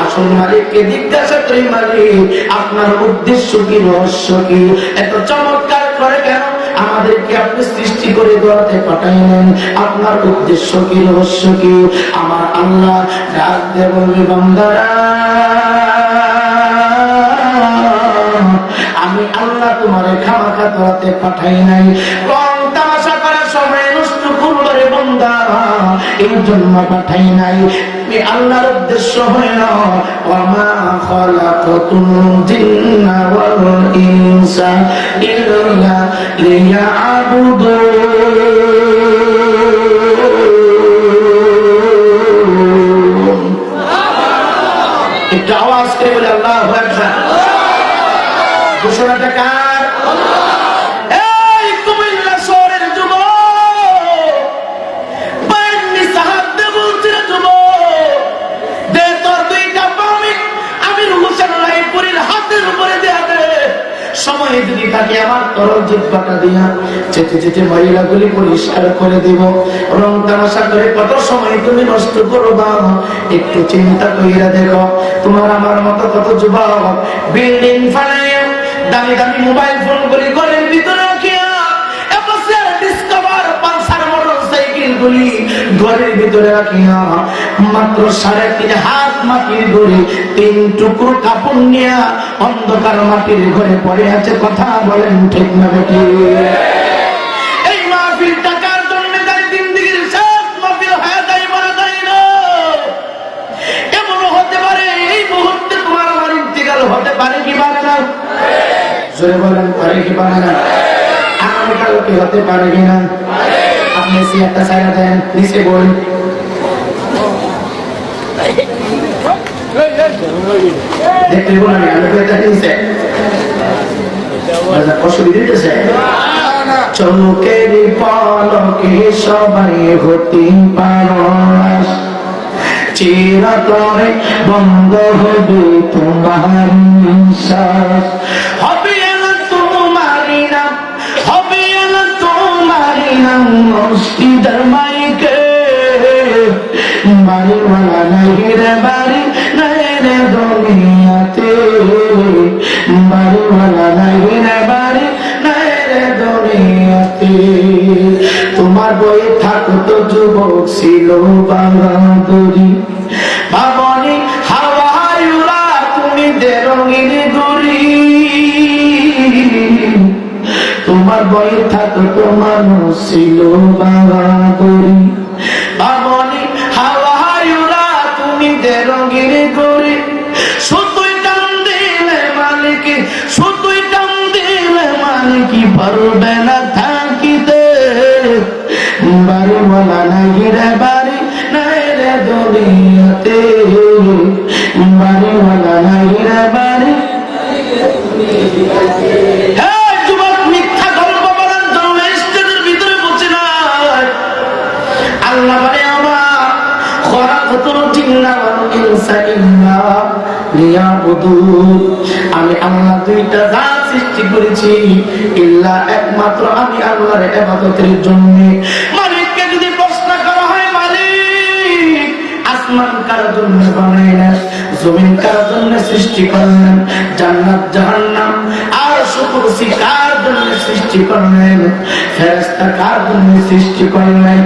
আসল মালিককে জিজ্ঞাসা করি, মালিক আপনার উদ্দেশ্য কি, রহস্য কি? এত চমৎকার করে কেন আমাদেরকে আপনি সৃষ্টি করে দোয়াতে পাঠাইলেন? আপনার উদ্দেশ্য কি, রহস্য কি? আমার আল্লাহ ডাক দিয়ে বলবে, বান্দারা, আমি আল্লাহ তোমারে খামাখা দোয়াতে পাঠাই নাই, রং তামাশা করার সময় নষ্ট করবো রে বান্দা এই জন্য পাঠাই নাই। আমি আল্লাহর উদ্দেশ্য হইল ওয়ামা খালাকাতুল জিন্না ওয়াল ইনসা ইল্লা লিয়াবুদুন। একটু আওয়াজ করে বলে আল্লাহু আকবার। ঘোষণাটা কার? এই কুমিল্লা শহরের যুবক, বান্নি সাহাব দে বলছিল, যুবক দে তোর দুইটা পামি আমির হোসেন রায়পুরীর হাতের উপরে দেয়া দে। সময় যদি থাকে আমার তরল জিহ্বাটা দিয়া চেটে চেটে মহিলাগুলি পরিষ্কার করে দিব। রং তামাশা করে কত সময় তুমি নষ্ট করবা একটু চিন্তা কইরা দেখো। তোমার আমার মতো কত যুবক বিল্ডিং বানাইয়া দামি দামি মোবাইল ফোন গুলি ঘরের ভিতরে রাখিয়া, ডিসকভার পালসার মোটরসাইকেল গুলি ঘরের ভিতরে রাখিয়া, মাত্র 3.5 হাত মাটির ঘরে 3 টুকরো কাপড় নিয়া অন্ধকার মাটির ঘরে পড়ে আছে। কথা বলেন ঠিক না বেটি? এই মাহফিল টাকার জন্য তার জিন্দেগির শেষ মাহফিল হয়ে যায়, মারা যায় না। এমন হতে পারে এই মুহূর্তে তোমার আমার ইন্তেকাল হতে পারে কি পারে না? জোরে বলেন, পারে কি পারে না? আগামীকালকে হতে পারে কিনা? আপনি সিয়ারটা ছাইড়া দেন, নিচে বই দেখতে বলেন, আমি তো এটা নিচে অসুবিধা দিতেছে। চমকের পলকে সবাই হতে পারস, চিরতরে বন্ধ হবে তোমার নিঃশ্বাস। হবে না তোমারি নাম, হবে না তোমারি নাম মসজিদের মাইকে। বাড়িওয়ালা নাই রে বাড়ি নাই রে দুনিয়াতে, বাড়িওয়ালা নাই রে বাড়ি নাই রে দুনিয়াতে। তোমার বয়ে থাকতো যুবক ছিল বাহাদুরি, ভাবনি হাওয়ায় উড়া তুমি দে রঙিন ঘুরি। তোমার বয়ে থাকো তোমার ছিল বাবাগরি বাবনি হাওয়ায়ুরা তুমি যে রঙের গরি শুধুই কান্দিলে মালিক শুধুই কান্দিলে মালিক পারবে না থাকিতে বাড়ি বলা নাই রে বাড়ি নাই রে দুনিয়াতে বাড়ি বলা নাই রে বাড়ি যুবক মিথ্যা গল্প বলার জন্য স্টেজের ভিতরে বসে নাই আল্লাহ বলে আমার খলাকতুল জিন্না ওয়াল ইনসা ইল্লা লিয়াবুদুন আমি আল্লাহ দুইটা জাত সৃষ্টি করেছি ইল্লা একমাত্র আমি আল্লাহর ইবাদতের জন্য মালিককে যদি প্রশ্ন করা হয় মালিক আসমান কার জন্য বানাইলেন জমিন কার জন্য সৃষ্টি করলেন জান্নাত জাহান্নাম আর কুরসি কার জন্য সৃষ্টি করলেন ফেরেশতা কার জন্য সৃষ্টি করলেন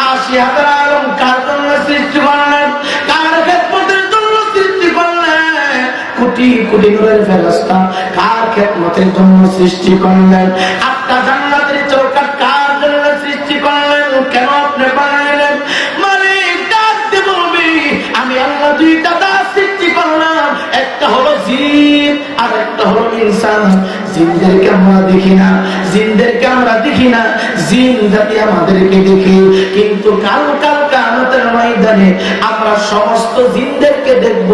৮০,০০০ আলম কার জন্য সৃষ্টি করলেন কার খেদমতের জন্য সৃষ্টি করলেন কোটি কোটি নূরের ফেরেশতা কার খেদমতের জন্য সৃষ্টি করলেন ৮টা জান্নাতের চৌকাঠ কার জন্য সৃষ্টি করলেন কেন আপনি বানাইলেন মালিক ডাকতে বলবি আমি আল্লাহ দুইটা দাস সৃষ্টি করলাম একটা হলো জিন আর একটা হলো ইনসান জিনদেরকে আমরা দেখি না জিনদেরকে আমরা দেখি না জিন জাতি আমাদেরকে দেখি কিন্তু কাল কিয়ামতের ময়দানে আমরা সমস্ত জিনদেরকে দেখব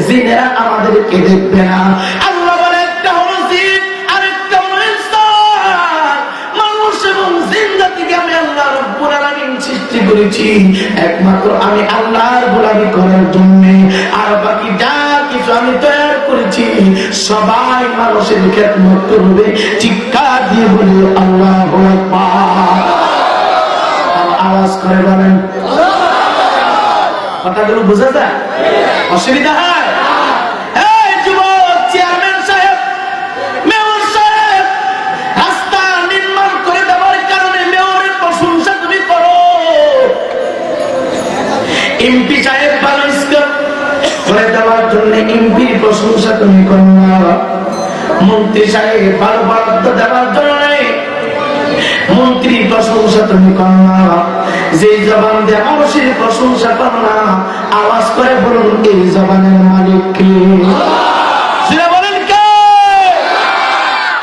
জিনেরা আমাদেরকে দেখবে না আল্লাহ বলে একটা হলো জিন আর একটা হলো ইনসান মানুষ এবং জিন জাতিকে আমি আল্লাহ রাব্বুল আলামিন সৃষ্টি করেছি একমাত্র আমি আল্লাহর গোলামি করার জন্য আর বাকি যা কিছু আমি তৈরি করেছি সবাই মানুষের খেদমত করবে চিৎকার দিয়ে বলে আল্লাহু আকবার আওয়াজ করে বলেন কথাগুলো বোঝা যায় অসুবিধা হয় এই যুবক চেয়ারম্যান সাহেব মেয়র সাহেব রাস্তা নির্মাণ করে দেওয়ার কারণে মেয়রের প্রশংসা তুমি করো এমপি সাহেব ভালো স্কুল করে দেওয়ার জন্য এমপির প্রশংসা তুমি করো না মন্ত্রী সাহেব ভালো বরাদ্দ দেওয়ার জন্য মন্ত্রী প্রশংসা তুমি করো না যে জবান দিয়ে মানুষের প্রশংসা করো না আওয়াজ করে বলুন এই জবানের মালিক কে বলেন কে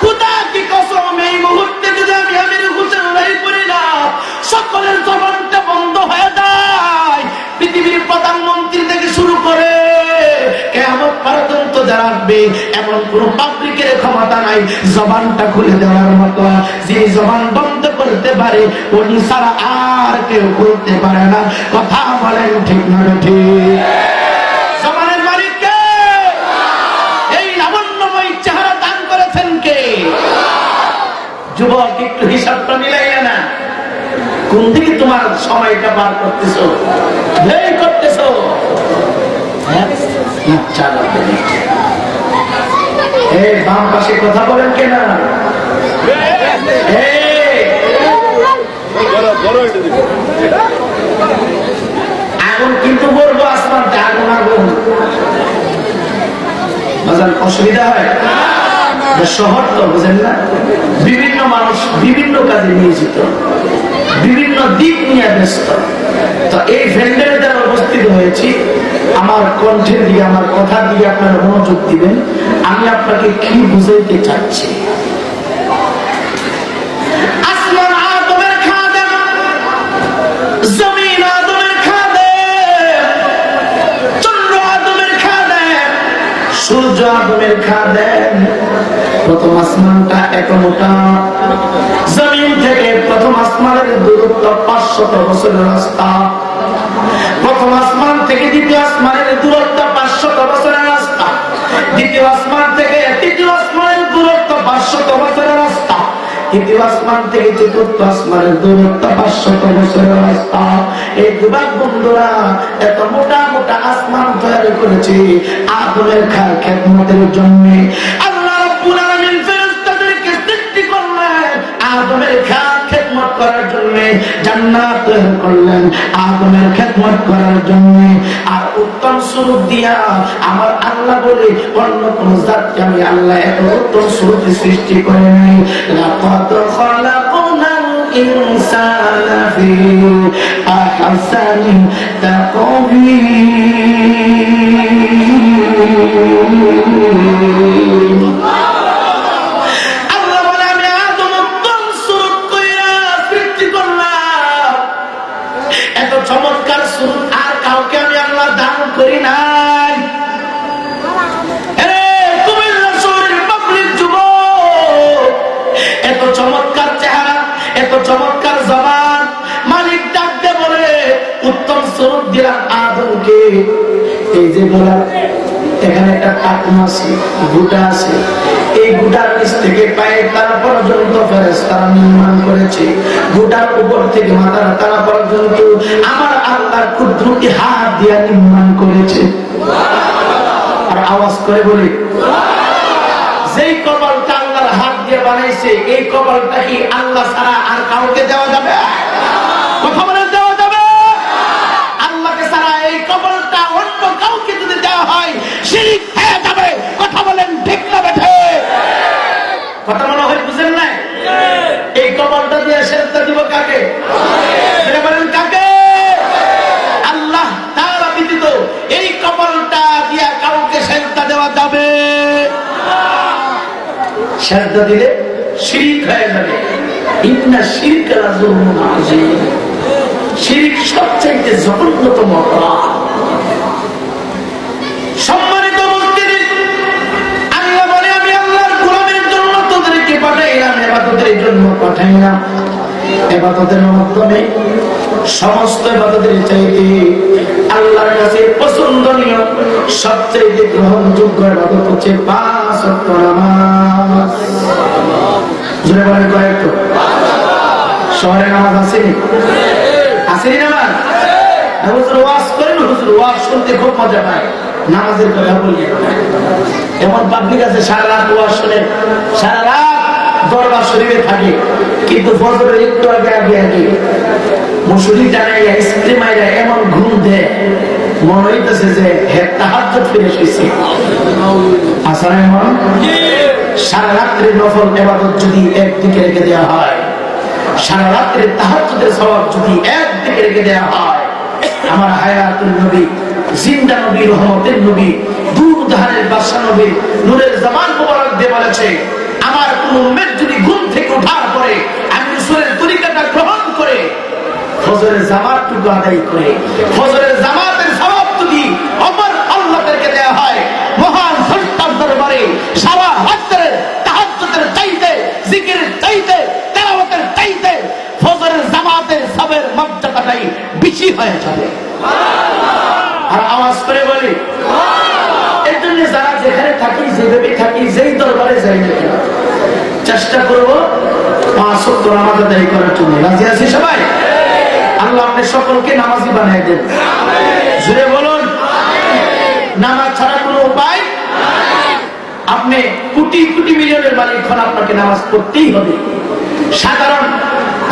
খোদা কি কসম এই মুহূর্তে যদি আমি আমির হোসেন রায় করি না সকলের জবানটা বন্ধ হয়ে যায় পৃথিবীর প্রধানমন্ত্রী থেকে শুরু করে কিয়ামত পর্যন্ত যারা আসবে এমন কোন পাবলিকের ক্ষমতা নাই জবানটা খুলে দেওয়ার মতো যে জবান বন্ধ করতে পারে উনি ছাড়া আর কেউ করতে পারে না কথা বলেন ঠিক না ঠিক জবানের মালিক কে এই লাবণ্যময় চেহারা দান করেছেন কে যুবক একটু হিসাবটা মিলাইলে না কোন দিকে তোমার সময়টা বার করতেছো এই করতেছো এই বাম পাশে কথা বলেন কেনা আগুন কিন্তু বলবো আসমানতে আগুন আগুন অসুবিধা হয় শহর তো বুঝেন না বিভিন্ন মানুষ বিভিন্ন কাজে নিয়োজিত বিভিন্ন দিক নিয়ে ব্যস্ত তো এই ভেন্ডারে যারা উপস্থিত হয়েছি আমার কণ্ঠের দিকে আমার কথার দিকে আপনারা মনোযোগ দিবেন আমি আপনাকে কি বুঝাইতে চাচ্ছি আসমান আদমের খাদেম জমিন আদমের খাদেম চন্দ্র আদমের খাদেম সূর্য আদমের খাদেম প্রথম আসমানটা এত মোটা জমিন থেকে প্রথম আসমানের দূরত্ব 500 বছরের রাস্তা প্রথম আসমান থেকে দ্বিতীয় আসমানের দূরত্ব 500 বছরের রাস্তা দ্বিতীয় আসমান থেকে তৃতীয় আসমানের দূরত্ব 500 বছরের রাস্তা তৃতীয় আসমান থেকে চতুর্থ আসমানের দূরত্ব 500 বছরের রাস্তা এই যুবক বন্ধুরা এত মোটা মোটা আসমান তৈরি করেছে আদমের খেদমতের জন্য আল্লাহ রাব্বুল আলামিন ফেরেশতাদেরকে সৃষ্টি করলেন আদমের খেদমত করার জন্য জান্নাত তৈরি করলেন আদমের খেদমত করার জন্য। আর উত্তম স্বরূপ দিয়া আমার আল্লাহ বলে অন্য কোন জাতকে আমি আল্লাহ এত উত্তম স্বরূপে সৃষ্টি করে নাই। লাকাদ খালাকনাল ইনসানা ফি আহসানি তাকওয়িম। আল্লাহ বলে আমি আদম উত্তম স্বরূপ কইরা সৃষ্টি করলাম। এত চমৎকার স্বরূপ আর কাউকে আমি আল্লাহ দান করি নাই। এত চমৎকার চেহারা, এত চমৎকার জবান, মালিক ডাকতে বলে উত্তম স্বরূপ দিলাম আদমকে। এই যে বলা এখানে একটা টাকন আছে, গুটা আছে, এই গুটার নিচ থেকে পায়ের তারা পর্যন্ত ফেরেশতারা নির্মাণ করেছে। গুটার উপর থেকে মাথার তারা পর্যন্ত আমার আল্লাহ কুদরতি হাত দিয়ে নির্মাণ করেছে। আর আওয়াজ করে বলি, যেই কপালটা আল্লাহর হাত দিয়ে বানাইছে, এই কপালটা কি আল্লাহ ছাড়া আর কাউকে দেওয়া যাবে? কথা বলে দেওয়া যাবে? আল্লাহকে ছাড়া এই কপালটা অন্য কাউকে যদি দেওয়া হয় শিরক হয়ে যাবে। কথা বলেন ঠিক না বেঠে? কথা মনে হয় বুঝেন না? এই কপালটা দিয়ে সেজদা দিব কাকে? বলেন কাকে? আল্লাহ তাআলা ব্যতীত এই কপালটা দিয়ে কাউকে সেজদা দেওয়া যাবে? সেজদা দিলে শিরক হয়ে যাবে। ইন্না শিরকা লাযুলমুন আযীম। শিরক সবচেয়ে জঘন্যতম অপরাধ। সম্মানিত উপস্থিতি, আল্লাহ বলে আমি আল্লাহর গোলামের জন্য তোদেরকে পাঠাইলাম, ইবাদতের জন্য পাঠাইলাম। ইবাদতের মাধ্যমে সমস্ত ইবাদতের চাইতে আল্লাহর কাছে পছন্দনীয় সবচেয়ে গ্রহণযোগ্য ইবাদত হচ্ছে 5 ওয়াক্ত নামাজ। জোরে বলেন কয়েকটা। শহরে নামাজ আসেনি? আসেনি নামাজ? হুজুর ওয়াজ করেন, হুজুর ওয়াজ শুনতে খুব মজা পায়, নামাজের কথা বলি। এমন পাবলিক আছে সারা রাত ওয়াজ শুনে, সারা রাত দরবার শরীফে থাকে, কিন্তু ফজরের একটু আগে আগে আগে মুসুরি টানাইয়া স্ত্রী মাইরা এমন ঘুম দেয় মনে হইতেছে যে তাহাজ্জুদ ফিরে এসেছে। আসলে এমন সারা রাত্রে নফল ইবাদত যদি একদিকে রেখে দেওয়া হয়, সারা রাত্রে তাহাজ্জুদের সওয়াব যদি একদিকে রেখে দেওয়া হয়, আমার হায়াতুল নবী, জিন্দা নবী, রহমতের নবী, দুধারের বাদশা নবী নূরের জামান মোবারক দিয়ে বলেছে, আমার কোন উম্মত যদি ঘুম থেকে ওঠার পরে আমি রাসূলের তরিকাটা গ্রহণ করে ফজরের জামাতটুকু আদায় করে ফজরের জামাতের সওয়াব যদি আমার আল্লাহকে দেওয়া হয়, মহান সত্তার দরবারে সারা রাতের তাহাজ্জুদের চাইতে, জিকিরের চাইতে, তেলাওয়াতের চাইতে ফজরের জামাতের সবের মর্যাদাটাই বেশি হয়ে যাবে। আর আওয়াজ করে বলি, এর জন্য যারা যেখানে থাকি, যেভাবে থাকি, যেই দরবারে যাই না কেন, চেষ্টা করবো 5 ওয়াক্ত নামাজ আদায় করার জন্য। রাজি আছি সবাই? আল্লাহ আপনি সকলকে নামাজি বানিয়ে দেন। জোরে বলুন, নামাজ ছাড়া কোনো উপায়? আপনি কোটি কোটি মিলিয়নের মালিক হন, আপনাকে নামাজ পড়তেই হবে। সাধারণ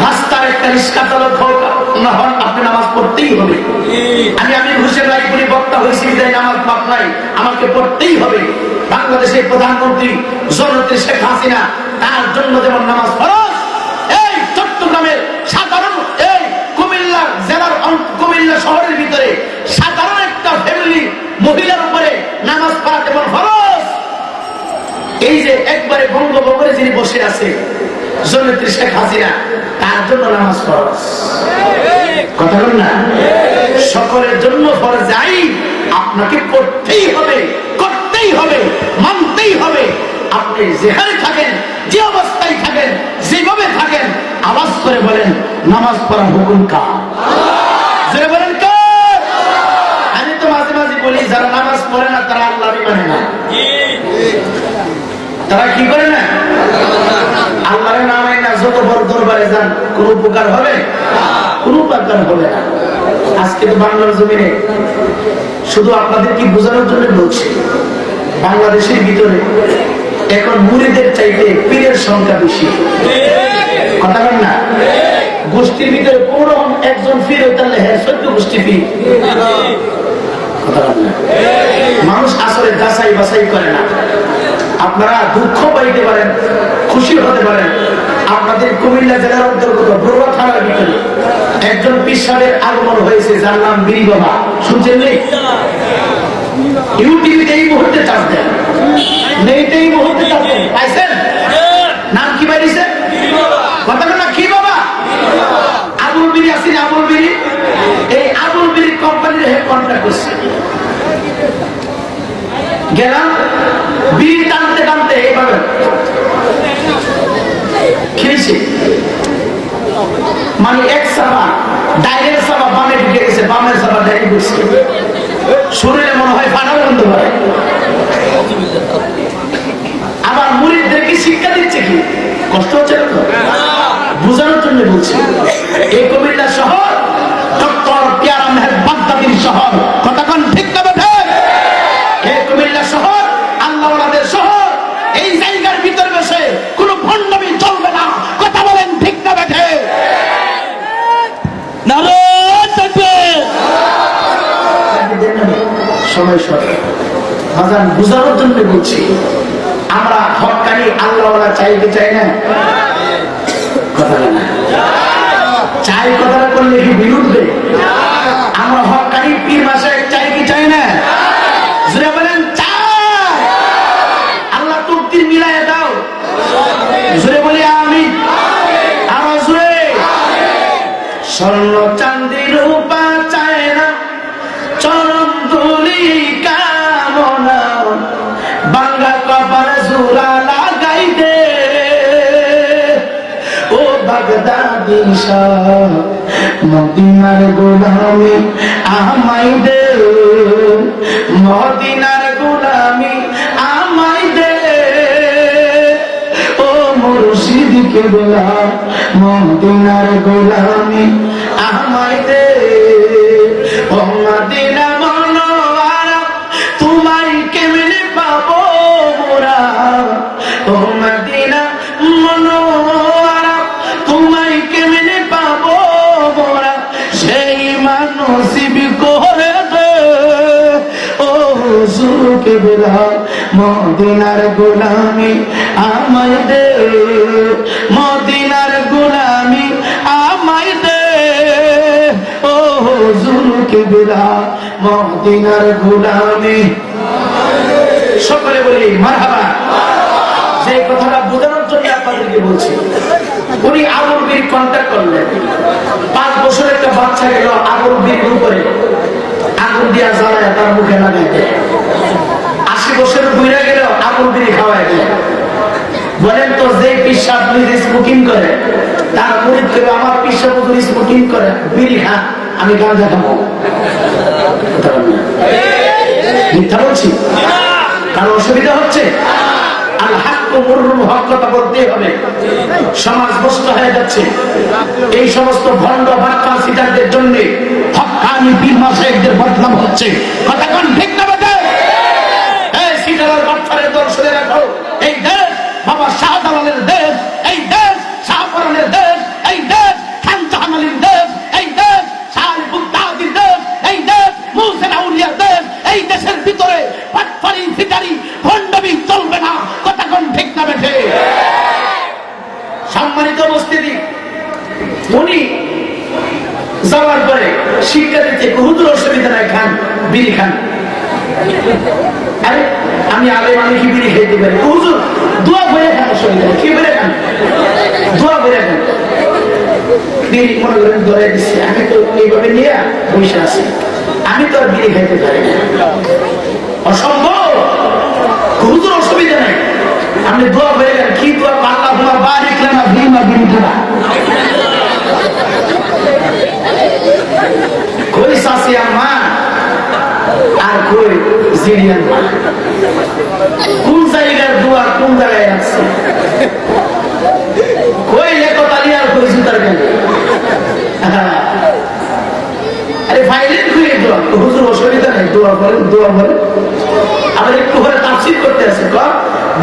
রাস্তার একটা রিক্সা চালক না হন, আপনি নামাজ পড়তেই হবে। আমি হোসেন রায়পুরি বক্তা হয়েছি, নামাজ পাপ নাই, আমাকে পড়তেই হবে। বাংলাদেশের প্রধানমন্ত্রী জননেত্রী শেখ হাসিনা, তার জন্য যেমন নামাজ ফরজ, এই চট্টগ্রামের সাধারণ, এই কুমিল্লা জেলার, কুমিল্লা শহরের ভিতরে সাধারণ একটা ফ্যামিলি মহিলার উপরে নামাজ পড়া যেমন ফরজ, এই যে একবারে বঙ্গভবনে যিনি বসে আছে জননেত্রী শেখ হাসিনা, তার জন্য নামাজ ফরজ। কথা বল না? সকলের জন্য ফরজ আইন, আপনাকে পড়তেই হবে, করতেই হবে, মানতেই হবে। আপনি যেখানে থাকেন, যে অবস্থায় থাকেন, যেভাবে থাকেন, আওয়াজ করে বলেন নামাজ পড়া হুকুম কার? যারা বলেন কার? আমি তো মাঝে মাঝে বলি, যারা নামাজ পড়ে না তারা আল্লাহ মানে না। তারা কি করে না? আল্লাহর নামে না, যত বড় দরবারে যান, কোন উপকার হবে? কোন উপকার হবে না। আজকে তো বাংলার জমিনে শুধু আপনাদের কি বোঝানোর জন্য বলছি, বাংলাদেশের ভিতরে এখন মুরিদের চাইতে পীরের সংখ্যা বেশি। কথা বলেন না? গোষ্ঠীর ভিতরে কোনো একজন ফিরে তাহলে হ্যাঁ 14 গোষ্ঠী ফির। মানুষ আসলে যাচাই বাছাই করে না। আপনারা দুঃখ পাইতে পারেন, খুশি হতে পারেন। আপনাদের কুমিল্লা জেলার অন্তর্গত বড়ুয়া থানার ভিতরে একজন পিসাবের আগমন হয়েছে, যার নাম বীরি বাবা। শুনছেন নেই? ইউটিউবে এই মুহূর্তে চাপ দেন, নেইতে এই মুহূর্তে চাপ দেন। পাইছেন? নাম কি বাইরেছে? কথাটা না কি বাবা? আবুল বিরি আসেন, আবুল বিরি। এই আবুল বিরি কোম্পানির হয়ে কন্ট্রাক্ট করছে। গেলাম বিড়ি টানতে টানতে এইভাবে খেয়েছে, মানে এক সাবা ডাইরের সাবা বামে ঢুকে গেছে, বামের সাবা ডাইরে ঢুকছে। শরীরে মনে হয় ফাটা বন্ধ করে। আবার মুরিদদেরকে শিক্ষা দিচ্ছে কি? কষ্ট হচ্ছে না তো? বোঝানোর জন্য বলছি। এই কুমিল্লা শহর ডক্টর পিয়ারা মেহের বাগদাদির শহর। কতক্ষণ ঠিক না বেঠে? এই কুমিল্লা শহর আল্লাহওয়ালাদের শহর। এই জায়গার ভিতরে বসে কোনো ভণ্ডামি চলবে না। কথা বলেন ঠিক না বেঠে? সময় সরে বাজান বোঝানোর জন্য বলছি। আমরা হক্কানি আল্লাহওয়ালা চাইতে চাই না? কথা না চাই, কথাটা করলে কি বিরুদ্ধে? আমরা হক্কানি পীর মাসে চাই কি চাই না? জুড়ে বলেন চাই। আল্লাহ তুক্তির মিলাই দাও। জুড়ে বলি আমি আরো জুড়ে। স্বর্ণ চাঁদি রূপা চায় না, চরম ধুলি কামনা, বাংলা কপাল জোড়া লাগাই দে ও বাগদাদি শাহ, মদিনার গোলামি আমায় দে, মদিনার গোলামি আমায় দে ও মুর্শিদ কেবলা, মদিনার গোলামি আমায় দে ও মদিনা মনোয়ারা, তোমায় কেমনে পাবো মোরা ও মদিনা মনোয়ারা, তোমায় কেমনে পাবো মোরা, সেই মানসিব করে দে ও হুজুর কেবলা, মদিনার গোলামি আমায় দে, মদিনার গোলামি আমায় দে ও হুজুর কেবলা, মদিনার গোলামি। সকলে বলি মারহাবা। যে কথাটা বোঝানোর জন্য আপনাদেরকে বলছি। উনি আবুল বির কন্ট্যাক্ট করলেন। 5 বছর একটা বাচ্চা গেল আবুল বির উপরে আগুন দিয়া জ্বালায় তার মুখে লাগাই দেয়। 80 বছর বুইরা গেল আবুল বিড়ি খাওয়ায় দেয়। বলেন তো যে পিসাব নিজে স্মোকিং করে তার মুরিদ করে আমার পিসাব স্মোকিং করে বিড়ি খা, আমি গাঁজা খাবো। মিথ্যা বলছি? কারো অসুবিধা হচ্ছে? আল হাক্কু মুররুন, হক কথা বলতেই হবে। সমাজ নষ্ট হয়ে যাচ্ছে এই সমস্ত ভণ্ড বাটপা সিটারদের জন্য। হক্কানি পীর মাশায়েখদের বদনাম হচ্ছে। কথা কোন ঠিক না বেটা? এই সিটারের বাটপারের দল সরে রাখো। এই দেশ বাবা শাহজালালের দেশ, এই দেশ শাহপরানের দেশ, এই দেশ খান জাহানালীর দেশ, এই দেশ শাহ বুগদাদির দেশ, এই দেশ মুহসিন আউলিয়ার দেশ। এই দেশের ভিতরে বাটপারি সিটারি ভণ্ডামি চলবে না। কথা কোন ঠিক না বেঠে? সম্মানিত উপস্থিতি, উনি যাওয়ার পরে শিক্ষা দিতে হুজুর অসুবিধা নাই, খান বিড়ি খান। আরে আমি আগে আমি কি বিড়ি খেতে পারি? হুজুর দোয়া করে খান, অসুবিধা কি করে খান? দোয়া করে খান। বিড়ি মনে করেন ধরে দিচ্ছে, আমি তো এইভাবে নিয়ে বসে আছি, আমি তো আর বিড়ি খাইতে পারি না, অসম্ভব। হুজুর অসুবিধা নাই, আপনি দোয়া করে খান। কি দোয়া? আল্লাহুম্মা বারিক লানা ফীমা বিরিনা। কই সাসি আম্মা আর কই জিরিয়ান মা, কোন জায়গার দোয়া কোন জায়গায় আছে? কই লেখো তালি আর কই সুতার কেন? আরে ফাইলেন কই দোয়া? হুজুর অসুবিধা নাই, দোয়া বলেন, দোয়া বলেন। আবার একটু করে তাফসীর করতে আছে।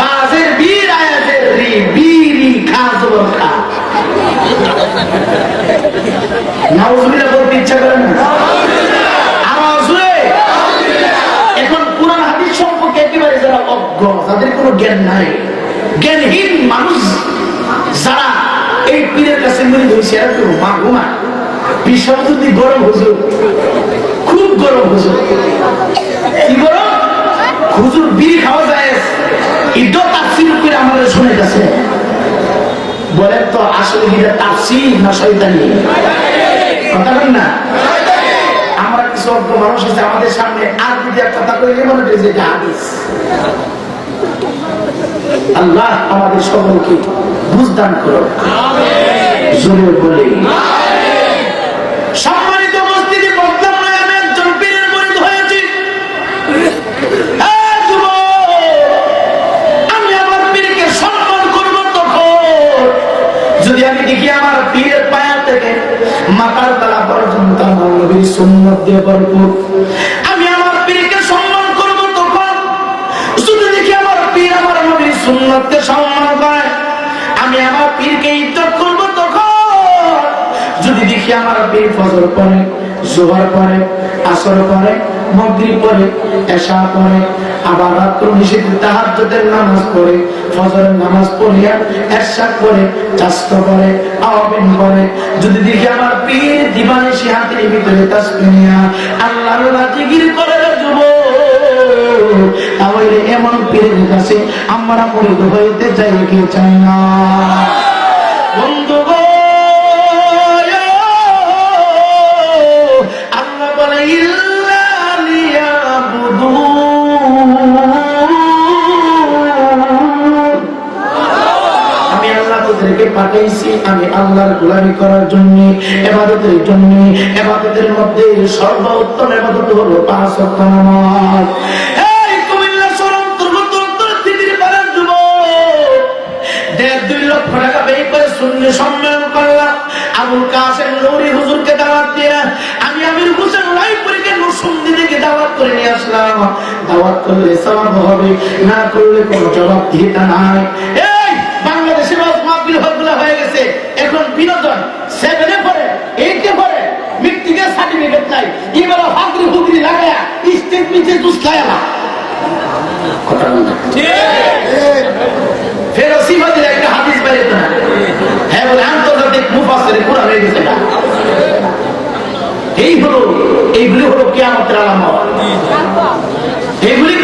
বাজের বীর আয়াতের রি, বীরি খা জবর খা। নাউজুবিল্লাহ বলতে ইচ্ছা করে না? আওয়াজ হয়ে এখন কুরআন হাদিস সম্পর্কে একেবারে যারা অজ্ঞ, যাদের কোনো জ্ঞান নাই, জ্ঞানহীন মানুষ যারা এই পীরের কাছে মুরিদ হয়েছে, এরা কেউ মা ঘুমা বিষয় যদি গরম হুজুর, খুব গরম হুজুর, কি গরম হুজুর, বিড়ি খাওয়া যায় ইদো তাফসীর করে আমাদের শুনে গেছে। বলেন তো আসলে কি তাফসীর না শয়তানি? কথা বলেন না? আমরা কিছু অজ্ঞ মানুষ আছে আমাদের সামনে আর যদি একটা কথা কইলে মনে হয় যে এটা হাদিস। আল্লাহ আমাদের সকলকে বুঝদান করো, জোরে বলে সম্মানিত উপস্থিতি। বলতাম না আমি একজন পীরের মুরিদ হয়েছি। আমি আমার পীরকে সম্মান করব তখন যদি আমি দেখি আমার পীরের পায়া থেকে মাথার তলা পর্যন্ত আমার নবীর সুন্নাত দিয়ে ভরপুর। আমি আমার পীরকে সম্মান করব তখন যদি দেখি আমার পীর আমার নবীর সুন্নাতকে সম্মান করে। আমি আমার পীরকে ইজ্জত করব তখন যদি দেখি আমার পীর ফজর পড়ে, জোহর পড়ে, আসর পড়ে, মাগরিব পড়ে, এশা পড়ে, আবার রাত্র নিশিতে তাহাজ্জুদের নামাজ পড়ে, ফজরের নামাজ পড়িয়া এশা পড়ে, চাস্ত পড়ে, আওয়াবিন পড়ে। যদি দেখি আমার পীর দিবানিশি হাতের ভিতরে তাসবিহ নিয়া আল্লাহর জিকির করে যুবক, তাহলে এমন পীরের কাছে আমরা মুরিদ হইতে চাই কি চাই না? বন্ধু গো, আল্লাহ বলে ইল্লা লিয়াবুদুন, আমি আল্লাহ তোদেরকে পাঠাইছি আমি আল্লাহর গোলামি করার জন্য, ইবাদতের জন্য। ইবাদতের মধ্যে সর্বোত্তম ইবাদত হলো 5 ওয়াক্ত নামাজ। এই কুমিল্লা শহর অন্তর্গত অন্তর্তীর পাড়ার যুবক 1.5-2 লক্ষ টাকা ব্যয় করে সুন্নি সম্মেলন করলাম। আবুল কাসেম নূরি হুজুরকে দাওয়াত দিয়ে আমি আমির হোসেন রায়পুরীকে নরসিংদী থেকে দাওয়াত করে নিয়ে আসলাম। দাওয়াত করলে সওয়াব হবে, না করলে কোনো জবাব দিতে নাই। এই বাংলাদেশে মাহফিল হয়ে গেছে, এখন বিনোদন 7 এ পড়ে, 8 এ পড়ে, মৃত্যুকে সার্টিফিকেট নাই, এবার ফাকরি হুকরি লাগায়া স্টেজ নিচে দুসলায়া না। কথা বলতে ফের ওসিফাদের একটা হাদিস বাইরে না, হ্যাঁ বলে আন্তর্জাতিক মুফাসসিরে কোরআন হয়ে গেছে না। এইগুলি হলো কিয়ামতের আলামত। এইগুলি